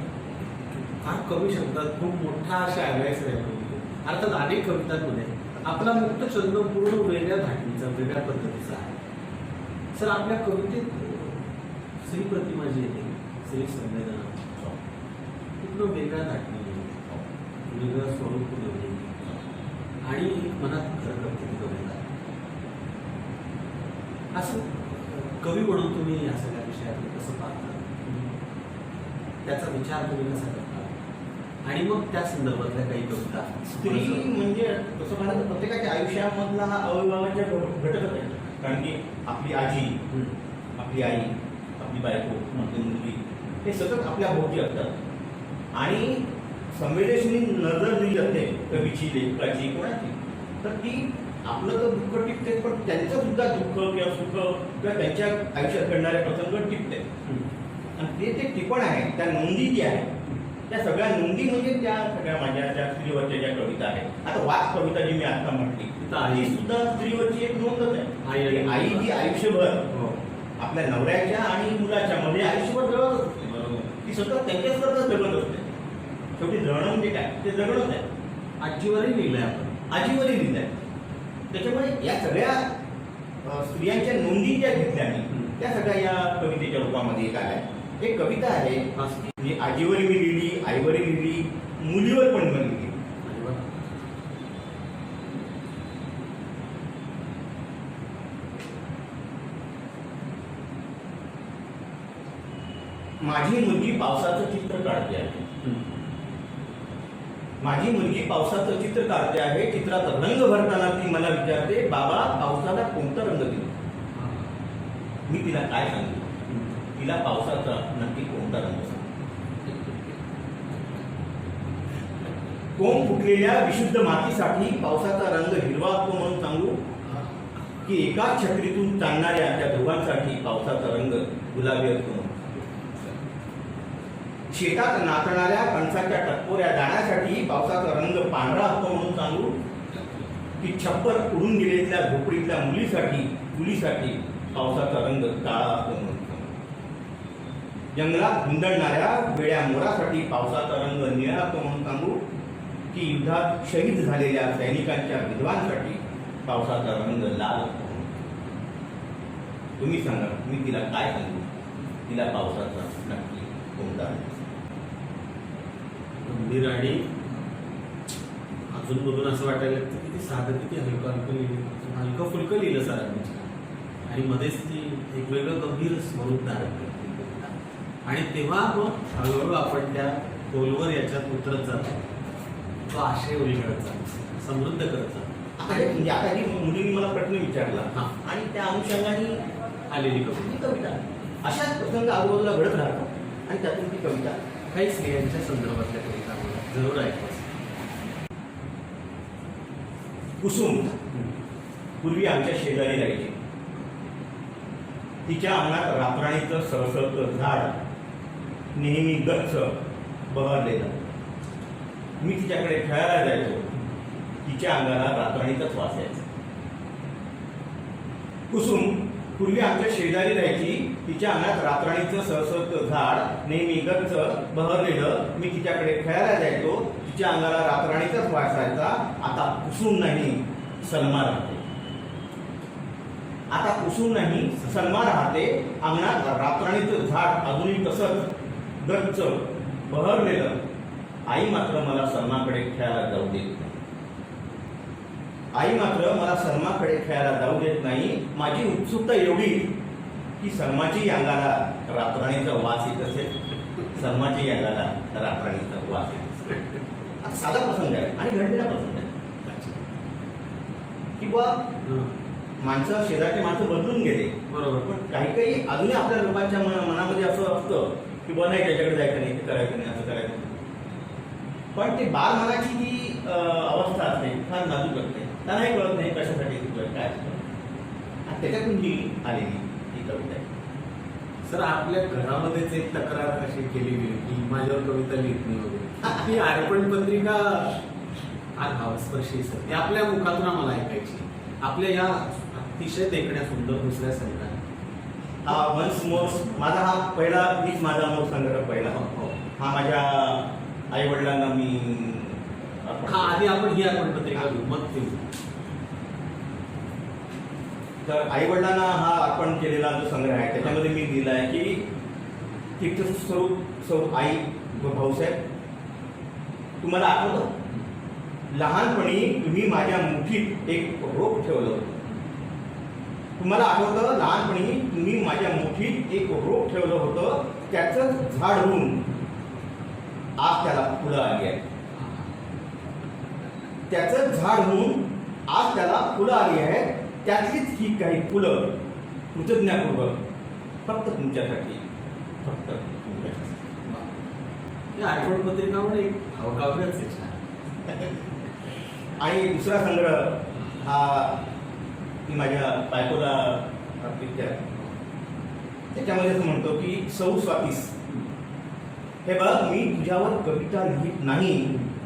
[SPEAKER 2] फार कमी शब्दात खूप मोठा अशा ॲडवाईस आहे कविते. अर्थात अनेक कवितांमध्ये आपला मुक्त छंद पूर्ण वेगळ्या धाटणीचा, वेगळ्या पद्धतीचा आहे. सर, आपल्या कवितेत श्री प्रतिमा जी येते, श्री संवेदना, पूर्ण वेगळ्या धाटणी, वेगळं स्वरूप देणे आणि एक मनात घर करते ती कविता. असं कवी म्हणून तुम्ही या सगळ्या विषयात कसं पाहता, त्याचा विचार तुम्ही कसा करता आणि मग त्या संदर्भातल्या काही कविता.
[SPEAKER 3] स्त्री म्हणजे तसं पाहिलं तर प्रत्येकाच्या आयुष्यामधला हा अविभावाच्या घटकच आहे. कारण की आपली आजी, आपली आई, आपली बायको, आपली मुलगी हे सतत आपल्या भोवती असतात आणि संवेदनशील नजर जी जाते कवीची, लेखकाची, कोणाची, तर ती आपलं तर दुःख टिपते, पण त्यांचं सुद्धा दुःख किंवा सुख किंवा त्यांच्या आयुष्यात घडणारे प्रसंग टिपते. आणि ते टिपण आहे, त्या नोंदी जी आहे, त्या सगळ्या नोंदी म्हणजे त्या सगळ्या माझ्या त्या स्त्रीवरच्या ज्या कविता आहेत. आता वाच कविता जी मी आता म्हटली, ती सुद्धा स्त्रीवरची एक नोंदच आहे. आई जी आयुष्यभर आपल्या नवऱ्याच्या आणि मुलाच्या मध्ये आयुष्यभर जगत असते, ती सतत त्यांच्याच जगत असते. शेवटी जगणं म्हणजे काय, ते जगणंच आहे.
[SPEAKER 2] आजीवरही लिहिलंय आपण,
[SPEAKER 3] आजीवरही लिहिलंय. त्याच्यामुळे या सगळ्या स्त्रियांच्या नोंदी ज्या घेतल्या मी, त्या सगळ्या या कवितेच्या रूपामध्ये एक आल्या. एक कविता आहे, मी आजीवर मी लिहिली, आईवर लिहिली, मुलीवर पण मी लिहिली. माझी मुलगी पावसाचं चित्र काढते आहे. माझी मुलगी पावसाचं चित्र काढते आहे. चित्रात रंग भरताना ती मला विचारते, बाबा पावसाला कोणता रंग दिला? मी तिला काय सांगू? तिला पावसाचा नक्की कोणता रंग सांगू? कोंब फुटलेल्या विशुद्ध मातीसाठी पावसाचा रंग हिरवा असतो म्हणून सांगू, की एकाच छत्रीतून चालणाऱ्या त्या दोघांसाठी पावसाचा रंग गुलाबी असतो? शेतात नाचणाऱ्या कणसाच्या टपोऱ्या दाण्यासाठी पावसाचा रंग पांढरा असतो म्हणून सांगू, की छप्पर उडून गेलेल्या झोपडीतल्या मुलीसाठी पावसाचा रंग काळा असतो म्हणून सांगू. जंगलात हुंदडणाऱ्या वेड्या मोरासाठी पावसाचा रंग निळा असतो म्हणून सांगू, की युद्धात शहीद झालेल्या सैनिकांच्या विधवांसाठी पावसाचा रंग लाल असतो म्हणून. तुम्ही सांगा, मी तिला काय सांगू? तिला पावसाचा नक्की कोणता रंग?
[SPEAKER 2] गंभीर आणि अजून बघून असं वाटायला लागतं की ती साधं किती हलकं फुलकं लिहिलं सरांनी आणि मध्येच ती एक वेगळं गंभीर स्वरूप धारण करते. आणि तेव्हा मग हळूहळू आपण त्या खोलवर याच्यात उतरत जातो, तो आशय उलगडत जातो, समृद्ध करत जातो.
[SPEAKER 3] आता ही मुलीने मला प्रश्न विचारला आणि त्या अनुषंगाने
[SPEAKER 2] आलेली
[SPEAKER 3] कविता अशाच प्रसंग आजूबाजूला घडत राहतात आणि त्यातून ती कविता
[SPEAKER 2] काही स्त्रियांच्या संदर्भातल्या कविता जरूर ऐकतो.
[SPEAKER 3] कुसुम पूर्वी आमच्या शेजारी राहायची. तिच्या अंगणात रातराणीचं सळसळतं झाड नेहमी गच्च बहरलेलं. मी तिच्याकडे खेळायला जायचो. तिच्या अंगाला रातराणीचाच वास यायचा. कुसुम पूर्वी आमच्या शेजारी राहायची. तिच्या अंगणात रातराणीचं सळसळतं झाड नेहमी गच्च बहरलेलं. मी तिच्याकडे खेळायला जायचो. तिच्या अंगाला रातराणीचाच वास यायचा. आता कुसुम नाही, सलमा राहते. आता कुसुम नाही, सलमा राहते. अंगणात रातराणीचं झाड अजूनही तसंच गच्च बहरलेलं. आई मात्र मला सलमाकडे खेळायला जाऊ देत नाही. आई मात्र मला सलमाकडे खेळायला जाऊ देत नाही. माझी उत्सुकता एवढी की सलमाची अंगाला रातराणीचा वास येत असेल. सलमाची अंगाला रातराणीचा वास येत असेल. आता साधा प्रसंग आहे आणि घडलेला प्रसंग आहे. किंवा माणसं, शेजारचे माणसं बदलून गेले,
[SPEAKER 2] बरोबर,
[SPEAKER 3] पण काही अजूनही आपल्या लोकांच्या मनामध्ये असं असतं की बुवा नाही, त्याच्याकडे जायचं नाही, ते करायचं नाही, असं करायचं नाही. पण ते बालमनाची जी अवस्था असते फार नाजूक असते. त्यांनाही कळत नाही कशासाठी काय असतं. आणि त्याच्यातून जी आलेली ती कविता आहे.
[SPEAKER 2] सर, आपल्या घरामध्येच एक तक्रार अशी केली गेली की माझ्यावर कविता लिहित नाही वगैरे, ती अर्पण पत्रिका फार भावस्पर्शी सर, ती आपल्या मुखातून आम्हाला ऐकायची. आपल्या या अतिशय देखण्या सुंदर दुसऱ्या संघाने
[SPEAKER 3] हा वन्स मोर माझा हा पहिला मीच माझा मोर संग्रह पहिला. हा माझ्या आई वडिलांना मी
[SPEAKER 2] हा आधी आपण ही अर्पण पत्रिका घेऊ मग ते घेऊ.
[SPEAKER 3] तर आई वडिलांना हा अर्पण केलेला जो संग्रह आहे त्याच्यामध्ये मी दिला आहे की तीर्थस्वरूप आई व भाऊसाहेब, तुम्हाला आठवतं लहानपणी तुम्ही माझ्या मुठीत एक रोप ठेवलं होतं. तुम्हाला आठवतं लहानपणी तुम्ही माझ्या मुठीत एक रोप ठेवलं होतं, त्याचं झाड होऊन आज त्याला फुलं आली आहेत. त्याचं झाड होऊन आज त्याला फुलं आली आहेत. त्यातलीच ही काही फुलं कृतज्ञतापूर्वक फक्त तुमच्यासाठी, फक्त तुमच्यासाठी.
[SPEAKER 2] या अर्पण पत्रिकावर एक भावकाव्यच आहे छान.
[SPEAKER 3] आणि दुसरा संग्रह हा मी माझ्या बायकोला अर्पित केला. त्याच्यामध्ये असं म्हणतो की सौ स्वातीस, हे बघ मी तुझ्यावर कविता लिहित नाही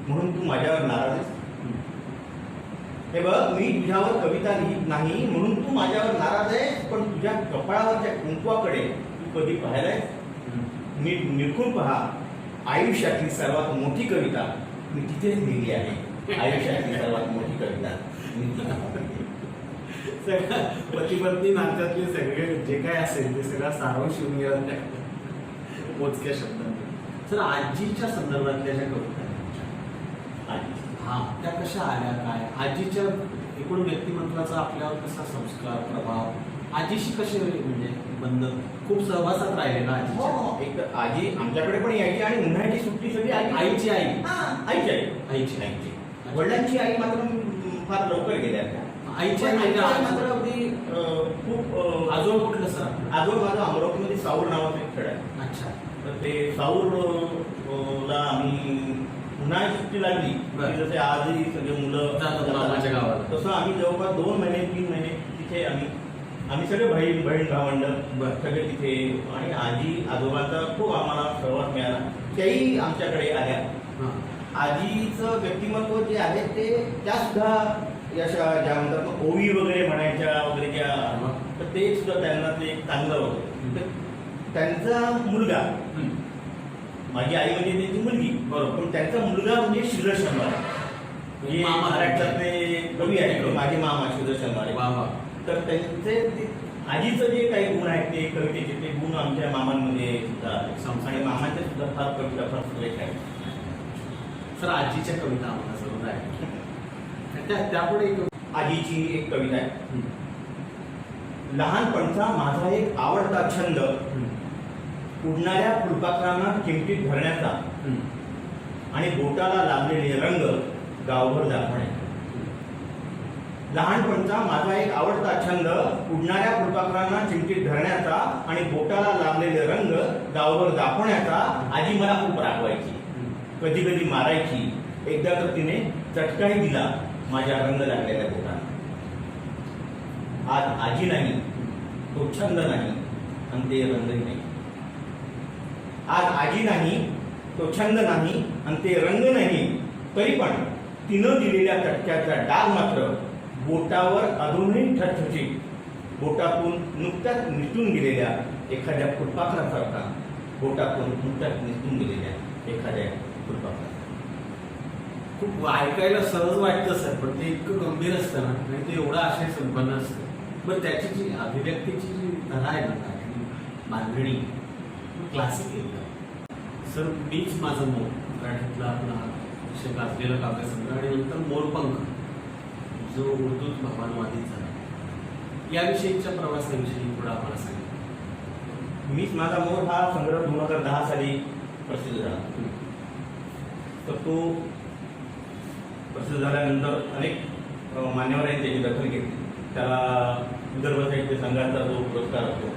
[SPEAKER 3] म्हणून तू माझ्यावर नाराज आहेस. हे बघ मी तुझ्यावर कविता लिहित नाही म्हणून तू माझ्यावर नाराज आहेस, पण तुझ्या कपाळावरच्या कुंकवाकडे तू कधी पाहिलायस? मी निरखून पहा, आयुष्यातली सर्वात मोठी कविता मी तिथेच लिहिली आहे. आयुष्यातली सर्वात मोठी कविता मी
[SPEAKER 2] सगळ्या पती पत्नी नात्यातले सगळे जे काय असेल ते सगळा सारांश येऊन गेला त्या मोजक्या शब्दांमध्ये. सर आजीच्या संदर्भातल्या ज्या कविता आहेत, हा त्या कशा आल्या, काय आजीच्या एकूण व्यक्तिमत्वाचा आपल्यावर कसा संस्कार प्रभाव, आजीशी कसे म्हणजे बंद खूप सहवासात राहिले ना आजीच्या.
[SPEAKER 3] एक तर आजी आमच्याकडे पण यायची आणि उन्हाळ्याची सुट्टी सगळी
[SPEAKER 2] आईची आई,
[SPEAKER 3] आईची आई,
[SPEAKER 2] आईची
[SPEAKER 3] आईची. वडिलांची आई मात्र फार लवकर गेल्या त्या.
[SPEAKER 2] आईची आई
[SPEAKER 3] आईची आई
[SPEAKER 2] म्हणजे
[SPEAKER 3] मात्र अगदी खूप
[SPEAKER 2] आजोळ कुठलं सर आपलं?
[SPEAKER 3] आजोळ माझं अमरावतीमध्ये साऊर नावाचं एक खेळ आहे.
[SPEAKER 2] अच्छा.
[SPEAKER 3] तर ते साऊर ला आम्ही उन्हाळ्याची सुट्टी लागली
[SPEAKER 2] बरं.
[SPEAKER 3] की जसे आजही सगळे मुलं
[SPEAKER 2] जातात मामाच्या गावाला.
[SPEAKER 3] तसं आम्ही जवळपास 2 महिने 3 महिने तिथे आम्ही सगळे बहीण भावंड
[SPEAKER 2] बरं.
[SPEAKER 3] सगळे तिथे. आणि आजी आजोबांचा खूप आम्हाला सहवास मिळाला. त्याही आमच्याकडे आल्या.
[SPEAKER 2] हां.
[SPEAKER 3] आजीचं व्यक्तिमत्व जे आहे ते त्या सुद्धा अशा ज्या म्हणतात ना, ओवी वगैरे म्हणायच्या वगैरे ज्या, तर ते सुद्धा त्यांना ते चांगलं होतं. तर त्यांचा मुलगा, माझी आई म्हणजे त्यांची मुलगी बरोबर, पण त्यांचा मुलगा म्हणजे श्रीधर शंभारे, म्हणजे महाराष्ट्रातले कवी आहेत माझे मामा श्रीधर शंभारे.
[SPEAKER 2] बाबा.
[SPEAKER 3] तर त्यांचे आजीचं जे काही गुण आहेत ते कवितेचे ते गुण आमच्या मामांमध्ये सुद्धा आहेत. आणि मामांच्या सुद्धा फार कविता फार सुरेख आहेत.
[SPEAKER 2] सर आजीच्या कविता आम्हाला जरूर आहे. त्यापुढे एक
[SPEAKER 3] आजीची एक कविता आहे. लहानपणचा माझा एक आवडता छंद उडणाऱ्या फुलपाखरांना चिमटीत धरण्याचा आणि बोटाला लागलेले रंग गावभर दाखवणे. लहानपणचा माझा एक आवडता छंद उडणाऱ्या फुलपाखरांना चिमटीत धरण्याचा आणि बोटाला लागलेले रंग गावभर दाखवण्याचा. आजी मला खूप रागवायची, कधी कधी मारायची. एकदा तर तिने चटकाही दिला माझ्या रंग लागलेल्या बोटांना. आज आजी नाही, तो छंद नाही आणि ते रंगही नाही. आज आजी नाही, तो छंद नाही आणि ते रंग नाही, तरी पण तिनं दिलेल्या चटक्याचा डाग मात्र बोटावर अजूनही ठठठीत, बोटातून नुकत्याच निसटून गेलेल्या एखाद्या फुलपाखरासारखा, बोटातून नुकत्याच निसटून गेलेल्या एखाद्या फुलपाखरा.
[SPEAKER 2] खूप ऐकायला सहज वाटतं सर, पण ते इतकं गंभीर असतं ना आणि ते एवढं आशय संपन्न असतं. पण त्याची जी अभिव्यक्तीची जी धडा आहे ना, मांडणी क्लासिक एकदम. सर मीच माझं मोर मराठीतला आपला विषय गाजलेला काव्यसंग्रह आणि नंतर मोरपंख जो उर्दूत भगवानवादी झाला, याविषयीच्या प्रवासाविषयी थोडं आम्हाला सांगितलं.
[SPEAKER 3] मीच माझा मोर हा संग्रह 2010 साली प्रसिद्ध झाला. तर तो प्रसिद्ध झाल्यानंतर अनेक मान्यवरांनी त्याची दखल घेतली. त्याला विदर्भ साहित्य संघाचा जो पुरस्कार असतो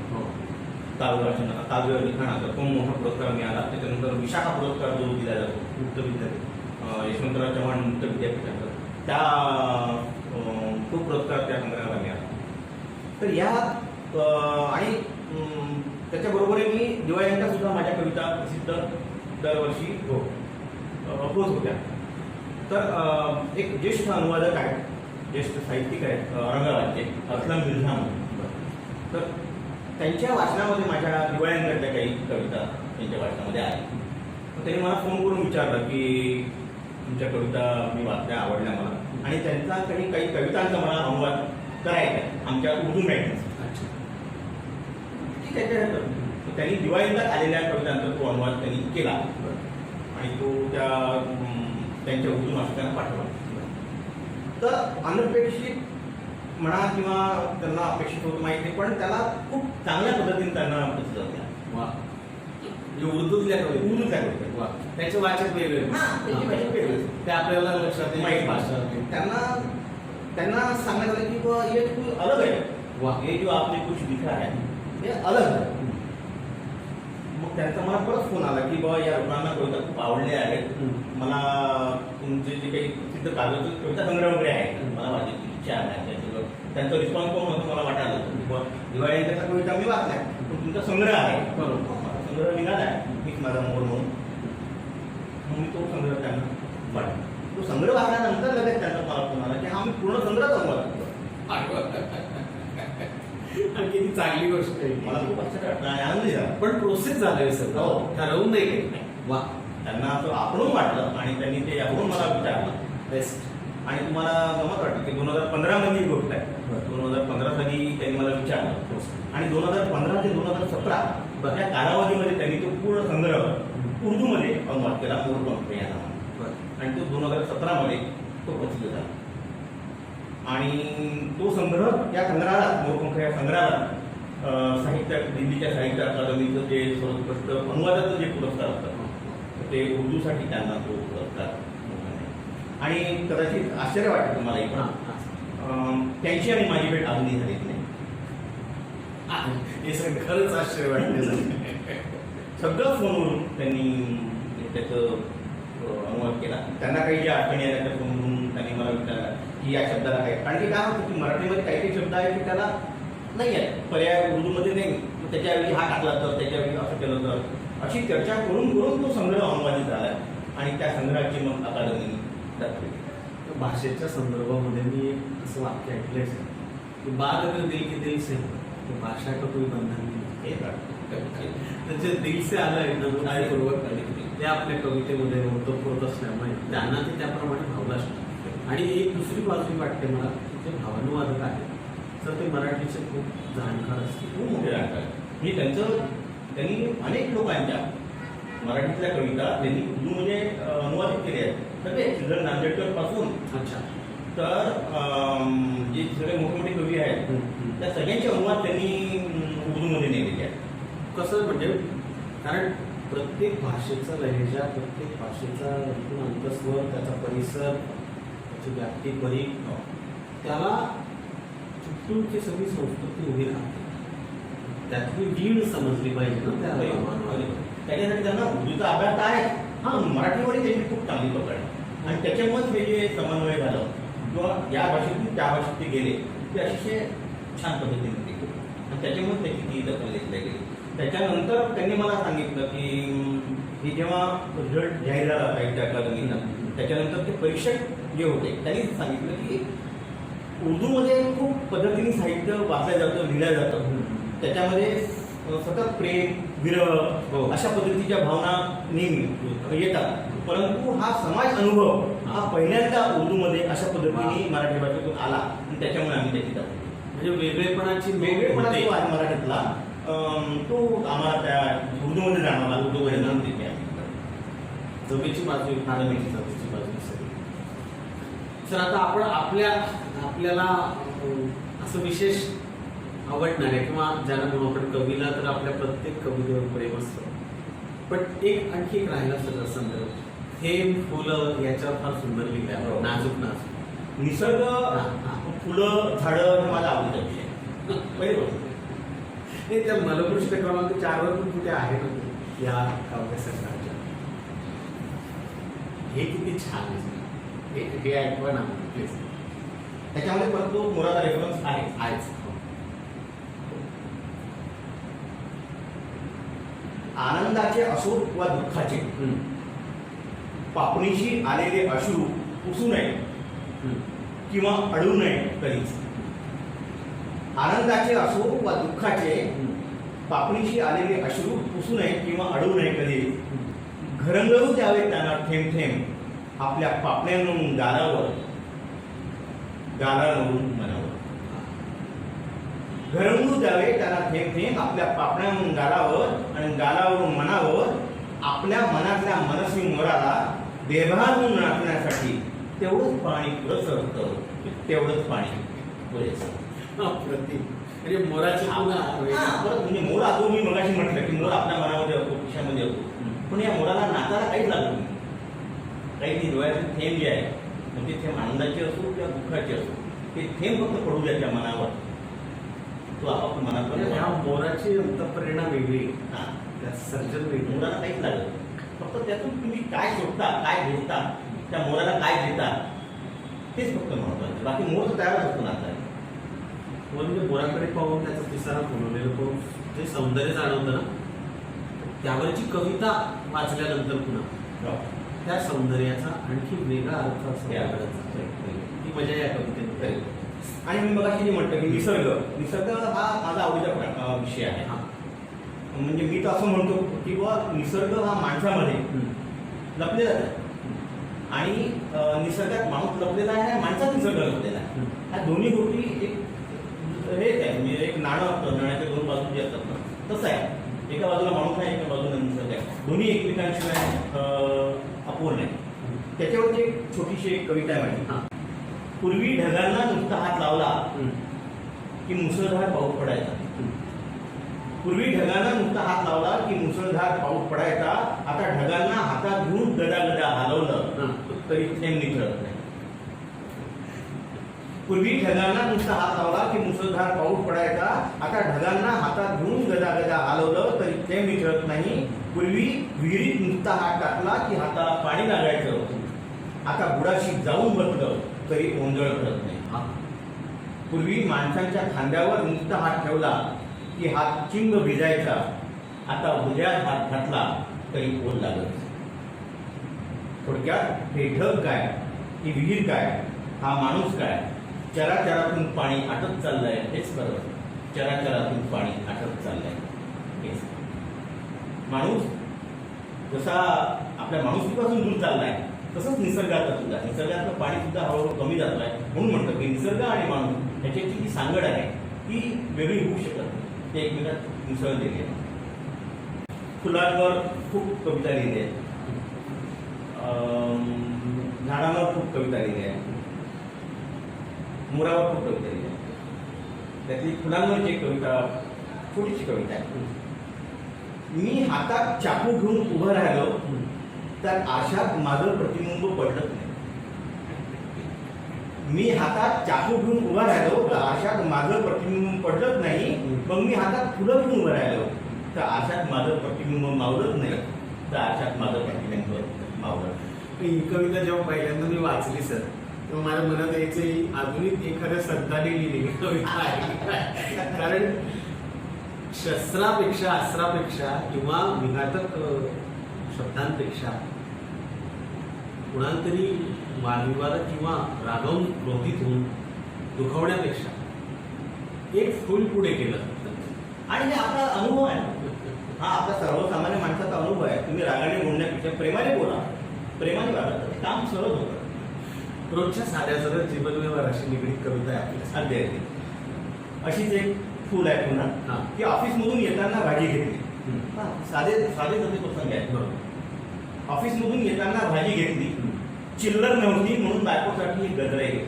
[SPEAKER 3] काव्य लिखाणाचा, तो मोठा पुरस्कार मिळाला. त्याच्यानंतर विशाखा पुरस्कार जो दिला जातो मुक्त विद्यापीठ, यशवंतराव चव्हाण मुक्त विद्यापीठाचा, तो पुरस्कार त्या संग्रहाला मिळाला. तर या आणि त्याच्याबरोबर मी दिवाळी सुद्धा माझ्या कविता प्रसिद्ध दरवर्षी हो होत होत्या. तर एक ज्येष्ठ अनुवादक आहेत, ज्येष्ठ साहित्यिक आहेत औरंगाबादचे, असलम मिर्झा म्हणून. तर त्यांच्या वाचनामध्ये माझ्या दिवाळ्यांकडच्या काही कविता त्यांच्या वाचनामध्ये आहेत. तर त्यांनी मला फोन करून विचारलं की तुमच्या कविता मी वाचल्या, आवडल्या मला, आणि त्यांचा काही कवितांचा मला अनुवाद करायचा आहे आमच्या उर्दू मॅगझिन्स. ठीक आहे. त्यांनी दिवाळीला आलेल्या कवितांचा तो अनुवाद त्यांनी केला आणि तो त्यांच्या उर्दू वाचकांना पाठवला. तर अनपेक्षित म्हणा किंवा त्यांना अपेक्षित होतं माहिती नाही, पण त्याला खूप चांगल्या पद्धतीने त्यांना प्रतिसाद दिला.
[SPEAKER 2] उर्दूतल्या
[SPEAKER 3] उर्दूतल्या कविता
[SPEAKER 2] त्याचे वाचक वेगवेगळे,
[SPEAKER 3] त्याची भाषा वेगळी.
[SPEAKER 2] ते आपल्याला लक्षात
[SPEAKER 3] माहिती
[SPEAKER 2] भाषा.
[SPEAKER 3] त्यांना सांगण्यात आलं की बुवा ये कुछ अलग है, ये जो आपने कुछ लिखा है ये अलग है. मग त्यांचा मला परत फोन आला की बाबा या लोकांना कविता खूप आवडल्या आहेत, मला तुमचे जे काही प्रसिद्ध काव्याचे कविता संग्रह वगैरे आहे मला वाचायची इच्छा आहे. त्यांचा रिस्पॉन्स पाहून होतं मला वाटायला की बाबा दिवाळीच्या कविता मी वाचल्या, पण तुमचा संग्रह आहे, माझा संग्रह निघाला आहे मीच माझा मोर म्हणून. मग मी तो संग्रह त्यांना वाटला. तो संग्रह वाचल्यानंतर लगेच त्यांचा मला फोन आला की हा मी पूर्ण संग्रह अनुवाद.
[SPEAKER 2] किती चांगली गोष्ट आहे.
[SPEAKER 3] मला खूप आनंदी झाला.
[SPEAKER 2] पण प्रोसेस झालंय सर,
[SPEAKER 3] हो.
[SPEAKER 2] ठरवून नाही काही. वा,
[SPEAKER 3] त्यांना असं आपणून वाटलं आणि त्यांनी ते आपण मला विचारलं.
[SPEAKER 2] बेस्ट.
[SPEAKER 3] आणि तुम्हाला गमत वाटतं की 2015 मध्ये ही गोष्ट आहे. 2015 साली त्यांनी मला विचारलं आणि 2015 ते 2017 या कालावधीमध्ये त्यांनी तो पूर्ण संग्रह उर्दूमध्ये अनुवाद केला, मोरपंख या नावाने. आणि तो 2017 मध्ये तो प्रसिद्ध झाला. आणि तो संग्रह, या संग्रहात मोरपंख या संग्रहात साहित्य, दिल्लीच्या साहित्य अकादमीचं जे सर्वोत्कृष्ट अनुवादाचं जे पुरस्कार असतात ते उर्दूसाठी त्यांना तो पुरस्कार. आणि कदाचित आश्चर्य वाटतं तुम्हालाही, पण त्यांची आणि माझी भेट अजूनही झाली नाही.
[SPEAKER 2] हे सगळं खरंच आश्चर्य वाटतं.
[SPEAKER 3] सगळं फोनवरून त्यांनी त्याचं अनुवाद केला. त्यांना काही ज्या अडचणी आल्या त्या फोनवरून त्यांनी मला विचारलं की या शब्दाला काय, कारण की काय होतं की मराठीमध्ये काही काही शब्द आहे की त्याला नाही आहे पर्याय, उर्दूमध्ये नाही, त्याच्याऐवजी हा टाकला तर, त्याच्याऐवजी असं केलं तर, अशी चर्चा करून करून तो संग्रह अनुवादित झाला आणि त्या संग्रहाची मग अकादमी दाखवली.
[SPEAKER 2] भाषेच्या संदर्भामध्ये मी असं वाक्य ऐकलंय की बात अगर दिल के दिल से तो भाषा का कोई बंधन नाही. त्याचे दिल से आलं एकदम आयपूर्वक ते आपल्या कवितेमध्ये होत असल्यामुळे त्यांना ते त्याप्रमाणे भावला असतात. आणि एक दुसरी बाजू वाटते मला की जे भावानुवादक आहेत तर ते मराठीचे खूप जाणकार असतील,
[SPEAKER 3] खूप मोठे जाणकार. म्हणजे त्यांनी अनेक लोकांच्या मराठीतल्या कविता त्यांनी उर्दूमध्ये अनुवादित केल्या आहेत. तर ते श्रीधर नांदेडकर पासून
[SPEAKER 2] अच्छा
[SPEAKER 3] तर जे सगळे मोठे मोठे कवी आहेत त्या सगळ्यांचे अनुवाद त्यांनी उर्दूमध्ये नेलेले आहेत.
[SPEAKER 2] कसं म्हणजे कारण प्रत्येक भाषेचा लहेजा, प्रत्येक भाषेचा अंतस्वर, त्याचा परिसर, त्याची व्याप्ती परी, त्याला चुकूनची सगळी संस्कृती उभी राहते. त्यातली वीण समजली पाहिजे ना
[SPEAKER 3] त्याच्यासाठी त्यांना उर्दूचा अभ्यास आहे. हां, मराठीमध्ये त्यांची खूप चांगली पकड आहे आणि त्याच्यामुळेच हे जे समन्वय झालं किंवा या भाषेतून त्या भाषेत ते गेले ते अतिशय छान पद्धतीने गेले आणि त्याच्यामुळे त्याची ती दखल घेतली गेली. त्याच्यानंतर त्यांनी मला सांगितलं की हे जेव्हा रिझल्ट जाहीर झाला साहित्य अकादमीचा, त्याच्यानंतर ते परीक्षक जे होते त्यांनी सांगितलं की उर्दूमध्ये खूप पद्धतीने साहित्य वाचलं जातं, लिहिलं जातं. त्याच्यामध्ये सतत प्रेम, विरह अशा पद्धतीच्या भावना नेहमी येतात. परंतु हा समाज अनुभव हा पहिल्यांदा उर्दूमध्ये अशा पद्धतीने मराठी भाषेतून आला आणि त्याच्यामुळे आम्ही त्याची दाखवली.
[SPEAKER 2] म्हणजे वेगळेपणाची
[SPEAKER 3] वेगळेपणा जो आहे मराठीतला तो आम्हाला त्या उर्दूमध्ये जाणवला. उर्दूमध्ये जाणून तिथे
[SPEAKER 2] जमेची बाजू, नारळीची जमेची बाजू सगळी. सर आता आपण आपल्याला असं विशेष आवडणार आहे किंवा ज्याला म्हणून आपण कवीला तर आपल्या प्रत्येक कवितेवर प्रेम असतं, पण आणखी एक राहिला सगळं संदर्भ, थेंब फुलं याच्यावर फार सुंदर लिहिलं आहे. नाजूक नाजूक
[SPEAKER 3] निसर्ग, फुलं, झाडं हे माझा आवडीचा विषय. पहिली गोष्ट
[SPEAKER 2] हे त्या मलकृष्ण क्रमांक 4 वर पण कुठे आहे ना या काव्यसंग्रहाच्या. हे किती छान आहे, हे ऐकवा ना प्लीज.
[SPEAKER 3] त्याच्यामध्ये परत तो मोराचा रेफरन्स आहेच. आनंदाचे असो वा दुःखाचे पापणीशी आलेले अश्रू पुसू नये किंवा अडू नये कधीच. आनंदाचे असो वा दुःखाचे पापणीशी आलेले अश्रू पुसू नये किंवा अडू नये कधी. घरंगळू द्यावे त्यांना थेंब थेंब आपल्या पापण्यांवरून गालावर, गालावरून मनावर. घरंगळू द्यावे त्यांना थेंब थेंब आपल्या पापण्यांवरून गालावर आणि गालावरून मनावर. आपल्या मनातल्या मनस्वी मोराला बेभान होऊन नाचण्यासाठी तेवढंच पाणी पुरेसं होतं, तेवढंच पाणी पुरेसं.
[SPEAKER 2] म्हणजे मोराची पुन्हा
[SPEAKER 3] परत म्हणजे मोर आजो मी मगाशी म्हटलं की मोर आपल्या मनामध्ये असतो, खिशामध्ये असतो, पण या मोराला नाचायला काहीच लागत नाही. काही ती डोळ्याचे थेंब जे आहे म्हणजे थेंब आनंदाचे असो किंवा दुःखाचे असो, ते थेंब फक्त पडू द्या त्या मनावर, तो आपाप मनात.
[SPEAKER 2] ह्या मोराची अंतःप्रेरणा वेगळी,
[SPEAKER 3] हा,
[SPEAKER 2] त्या सर्जन वेगळी.
[SPEAKER 3] मोराला काहीच लागत, फक्त त्यातून तुम्ही काय शोधता, काय घेता, त्या मोराला काय देता, तेच फक्त महत्वाचं. बाकी मोर तर तयारच असतो नाचायला.
[SPEAKER 2] म्हणजे मोराकडे पाहून त्याचा पिसारा फुलवलेलं पाहून जे सौंदर्य जाणवतं ना, त्यावरची कविता वाचल्यानंतर पुन्हा त्या सौंदर्याचा आणखी वेगळा अर्थ असतो. ती मजा या कवितेमध्ये.
[SPEAKER 3] आणि मी मगाशी म्हटलं की निसर्ग, निसर्ग हा माझा आवडीचा विषय आहे. म्हणजे मी तर असं म्हणतो की बुवा निसर्ग हा माणसामध्ये लपलेला आहे आणि निसर्गात माणूस लपलेला आहे आणि माणसात निसर्ग लपलेला आहे. ह्या दोन्ही गोष्टी एक हेच आहे, म्हणजे एक नाणं असतं, नाण्याच्या दोन बाजू जे असतात ना, तसं आहे. एका बाजूला माणूस आहे, एका बाजूला निसर्ग आहे. दोन्ही एकमेकांशिवाय अपूर्ण आहे. त्याच्यावरती एक छोटीशी एक कविता आहे माझी. पूर्वी ढगांना नुसता हात लावला की मुसळधार पाऊस पडायचा. पूर्वी ढगांना नुसता हात लावला की मुसळधार पाऊस पडायचा. आता ढगांना हातात घेऊन गदागदा हलवलं तरी थेंब निखळत नाही. पूर्वी ढगांना नुसता हात लावला की मुसळधार पाऊस पडायचा. आता ढगांना हातात घेऊन गदागदा हलवलं तरी थेंब निखळत नाही. पूर्वी विहिरीत नुसता हात टाकला की हाताला पाणी लागायचं. आता बुडाशी जाऊन बसलं तरी ओंजळ करत नाही. पूर्वी माणसांच्या खांद्यावर नुसता हात ठेवला की हात चिंब भिजायचा. आता उद्यात हात घातला तरी ओल लागत. थोडक्यात हे ढग काय, ही विहीर काय, हा माणूस काय, चराचरातून पाणी आटत चाललंय हेच खरं. चराचरातून पाणी आटत चाललंय हेच. माणूस जसा आपल्या माणुसकीपासून दूर चाललाय तसंच निसर्गाचा सुद्धा, निसर्गातलं पाणी सुद्धा हळूहळू कमी जात आहे. म्हणून म्हणतो की निसर्ग आणि माणूस ह्याच्याची जी सांगड आहे ती वेगळी होऊ शकत नाही, ते एकमेकात मिसळलेली आहे. फुलांवर खूप कविता लिहिली आहे, झाडांवर खूप कविता लिहिली आहे, मोरावर खूप कविता लिहिली आहे. त्यातली फुलांवरची एक कविता, छोटीशी कविता आहे. मी हातात चाकू घेऊन उभं राहिलो तर आशात माझं प्रतिबिंब पडलंच नाही. मी हातात चाकू घेऊन उभा राहिलो तर आशात माझं प्रतिबिंब पडलंच नाही. मग मी हातात फुलं घेऊन उभं राहिलो तर आशात माझं प्रतिबिंब मावलंच नाही. तर आशात माझं प्रतिबिंब मावलं.
[SPEAKER 2] ही कविता जेव्हा पहिल्यांदा मी वाचली सर, तेव्हा माझ्या मनात यायची आधुनिक एखाद्या संतांनी लिहिलेली कविता आहे. कारण शस्त्रापेक्षा, अस्त्रापेक्षा किंवा विघातक शब्दांपेक्षा कुणाला तरी वादविवाद किंवा रागवून क्रोधित होऊन दुखवण्यापेक्षा एक फूल पुढे केलं.
[SPEAKER 3] आणि हे आपला अनुभव आहे, हा आपला सर्वसामान्य माणसाचा अनुभव आहे. तुम्ही रागाने बोलण्यापेक्षा प्रेमाने बोला, प्रेमाने वागा, काम सहज होतं.
[SPEAKER 2] रोजच्या साध्या सरळ जीवनव्यवहाराशी निगडीत कविता आहे आपली.
[SPEAKER 3] अगदी अगदी. अशीच एक फूल आहे पुन्हा की ऑफिसमधून येताना भाजी घेतली. साधे साधे साधे प्रसंग आहेत. ऑफिसमधून येताना भाजी घेतली, चिल्लर नव्हती म्हणून बायकोसाठी एक गजरा घेतली.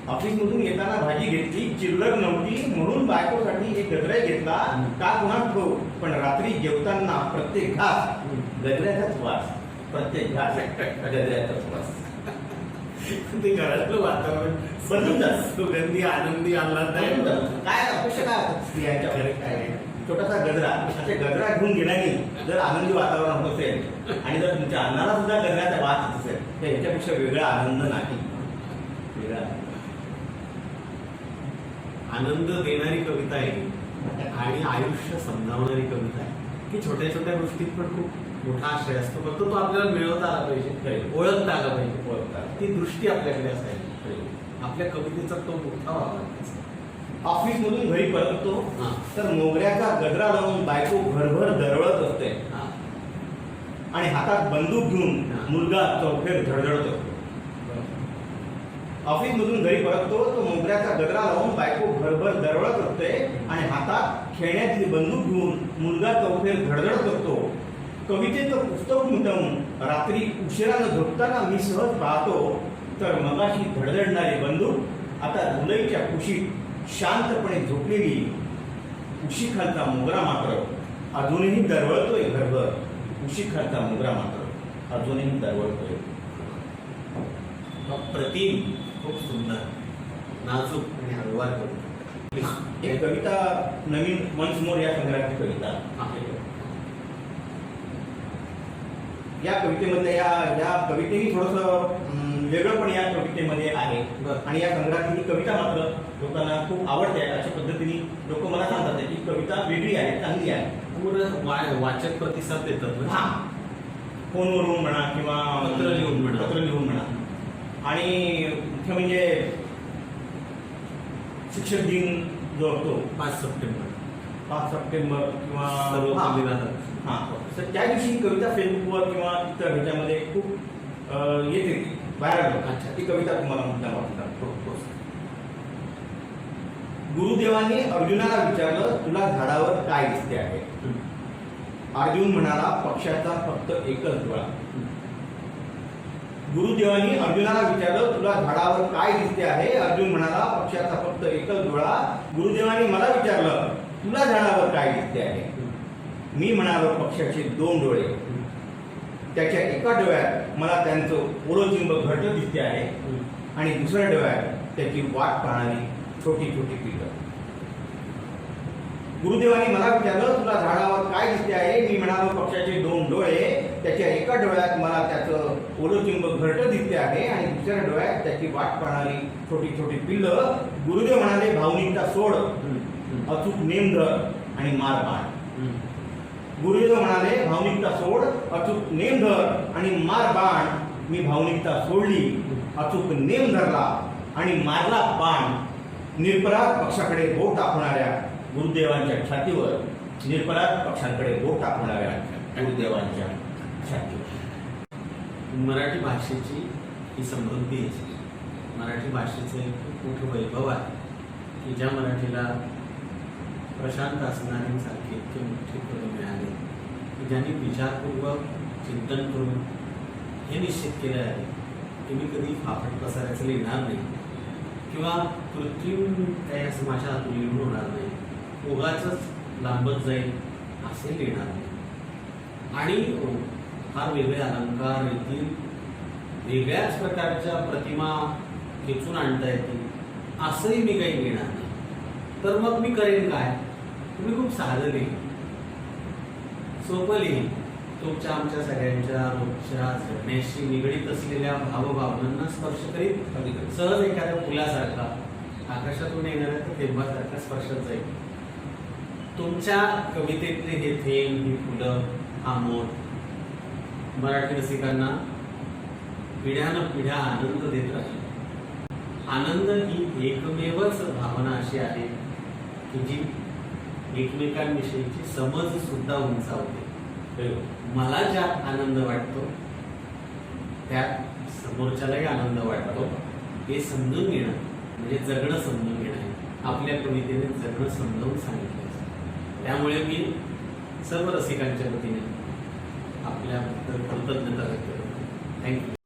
[SPEAKER 3] ऑफिसमधून येताना भाजी घेतली, चिल्लर नव्हती म्हणून बायकोसाठी एक गजरा घेतला. का कुणास ठेव, पण रात्री जेवताना प्रत्येक घास गजऱ्याचाच वास, प्रत्येक घास गजऱ्याचाच वास.
[SPEAKER 2] ते घरातलं वातावरण
[SPEAKER 3] बदलून जात,
[SPEAKER 2] सुगंधी आनंदी आल्हाददायक.
[SPEAKER 3] काय अपेक्षा काय असतात स्त्रियांच्या काय छोटासा गजरा, असे गजरा घेऊन गेल्याने जर आनंदी वातावरण होत असेल आणि जर तुमच्या अन्नाला सुद्धा गजऱ्याचा वास असेल तर ह्याच्यापेक्षा वेगळा आनंद नाही. वेगळा
[SPEAKER 2] आनंद देणारी कविता आहे आणि आयुष्य समजावणारी कविता आहे की छोट्या छोट्या गोष्टीत पण खूप मोठा आशय असतो, फक्त तो आपल्याला मिळवता आला पाहिजे, ओळखता आला पाहिजे, ती दृष्टी आपल्याकडे असायला, आपल्या कवितेचा तो मोठा वापर.
[SPEAKER 3] ऑफिस मधून घरी परततो
[SPEAKER 2] हा.
[SPEAKER 3] तर मोगऱ्याचा गजरा लावून बायको घरभर दरवळत असते
[SPEAKER 2] हा.
[SPEAKER 3] आणि हातात बंदूक घेऊन
[SPEAKER 2] हा.
[SPEAKER 3] मुलगा चौफेर धडधडतो. ऑफिस मधून घरी परततो तो मोगऱ्याचा गजरा लावून बायको घरभर दरवळत असते आणि हातात खेळण्यातली बंदूक घेऊन मुलगा चौफेर धडधडत असतो. कवितेचं पुस्तक मुद्दामून रात्री उशिरानं झोपताना मी सहज पाहतो तर मगाशी धडधडणारी बंदूक आता जुलैच्या कुशीत शांतपणे झोपलेली उशीखालचा मोगरा मात्र अजूनही दरवळतोय घरभर. उशीखालचा मोगरा मात्र अजूनही दरवळतोय.
[SPEAKER 2] अप्रतिम, खूप सुंदर, नाजूक आणि हळूवार कविता.
[SPEAKER 3] एक कविता नवीन वन्स मोर या संग्रहाची कविता. या कवितेमधल्या या कवितेही थोडंसं वेगळंपण या कवितेमध्ये आहे आणि या संग्रहाची ही कविता मात्र लोकांना खूप आवडते. अशा पद्धतीने लोक मला सांगतात की कविता वेगळी आहे, चांगली आहे.
[SPEAKER 2] वाचक प्रतिसाद देतात.
[SPEAKER 3] हा, फोनवरून म्हणा किंवा
[SPEAKER 2] पत्र लिहून म्हणा.
[SPEAKER 3] आणि मुख्य म्हणजे शिक्षक दिन जो असतो
[SPEAKER 2] 5 सप्टेंबर
[SPEAKER 3] 5 सप्टेंबर किंवा
[SPEAKER 2] सर्व
[SPEAKER 3] हा.
[SPEAKER 2] दिनात.
[SPEAKER 3] हा, तर त्या दिवशी ही कविता फेसबुकवर किंवा इतर ह्याच्यामध्ये खूप येते व्हायरल.
[SPEAKER 2] अच्छा.
[SPEAKER 3] ती कविता तुम्हाला मुद्दाम वाटतात. गुरुदेवांनी अर्जुनाला विचारलं तुला झाडावर काय दिसते आहे. अर्जुन म्हणाला पक्षाचा फक्त एकच डोळा. गुरुदेवांनी अर्जुनाला विचारलं तुला झाडावर काय दिसते आहे. अर्जुन म्हणाला पक्षाचा फक्त एकच डोळा. गुरुदेवांनी मला विचारलं तुला झाडावर काय दिसते आहे. मी म्हणालो पक्षाचे 2 डोळे. त्याच्या एका डोळ्यात मला त्यांचं ओलोचिंब घरटं दिसते आहे आणि दुसऱ्या डोळ्यात त्याची वाट पाहणारी छोटी छोटी पिलं. गुरुदेवांनी मला विचारलं तुला झाडावर काय दिसते आहे. मी म्हणालो पक्षाचे 2 डोळे. त्याच्या एका डोळ्यात मला त्याचं ओलोचिंब घरटं दिसते आहे आणि दुसऱ्या डोळ्यात त्याची वाट पाहणारी छोटी छोटी पिल्लं. गुरुदेव म्हणाले भावनिकता सोड, अचूक नेम धर आणि मार बाण. गुरुदेव म्हणाले भावनिकता सोड, अचूक नेम धर आणि मार बाण. मी भावनिकता सोडली, अचूक नेम धरला आणि मारला बाण. निरपराध पक्षाकडे बोट दाखवणाऱ्या गुरुदेवांच्या छातीवर, निरपराध पक्षांकडे बोट दाखवणाऱ्या गुरुदेवांच्या छातीवर.
[SPEAKER 2] मराठी भाषेची ही समृद्धी आहे. मराठी भाषेचं एक खूप मोठं वैभव आहे की ज्या मराठीला प्रशांत असणाऱ्यांसारखे इतके मोठे पद मिळाले की ज्यांनी विचारपूर्वक चिंतन करून हे निश्चित केलं आहे की मी कधी फाफट पसारायचं लिहिणार नाही किंवा कृत्रिम काही असं माझ्या हातून लिहून होणार नाही, उगाचच लांबत जाईल असे लिहिणार नाही आणि फार वेगळे अलंकार येतील, वेगळ्याच प्रकारच्या प्रतिमा खेचून आणता येतील असंही मी काही लिहिणार नाही. तर मग मी करेन काय. तुम्ही खूप साधं लिहिलं, सोपं लिहिलं, तुमच्या आमच्या सगळ्यांच्या रोजच्या जगण्याशी निगडीत असलेल्या भावभावनांना स्पर्श करीत सहज एखाद्या फुलासारखा आकाशातून येणाऱ्या त्या थेंबासारखा स्पर्शात जाईल. तुमच्या कवितेतले हे थेंब, ही फुलं, हा मोर मराठी रसिकांना पिढ्यानं पिढ्या आनंद देत राहील. आनंद ही एकमेवच भावना अशी आहे की जी एकमेकांविषयीची समज सुद्धा उंचावते. मला ज्या आनंद वाटतो त्यात समोरच्यालाही आनंद वाटतो. हे समजून घेणं म्हणजे जगणं समजून घेणं आहे. आपल्या कवितेने जगणं समजावून सांगितलं. त्यामुळे मी सर्व रसिकांच्या वतीने आपल्याबद्दल कृतज्ञता व्यक्त करतो. थँक्यू.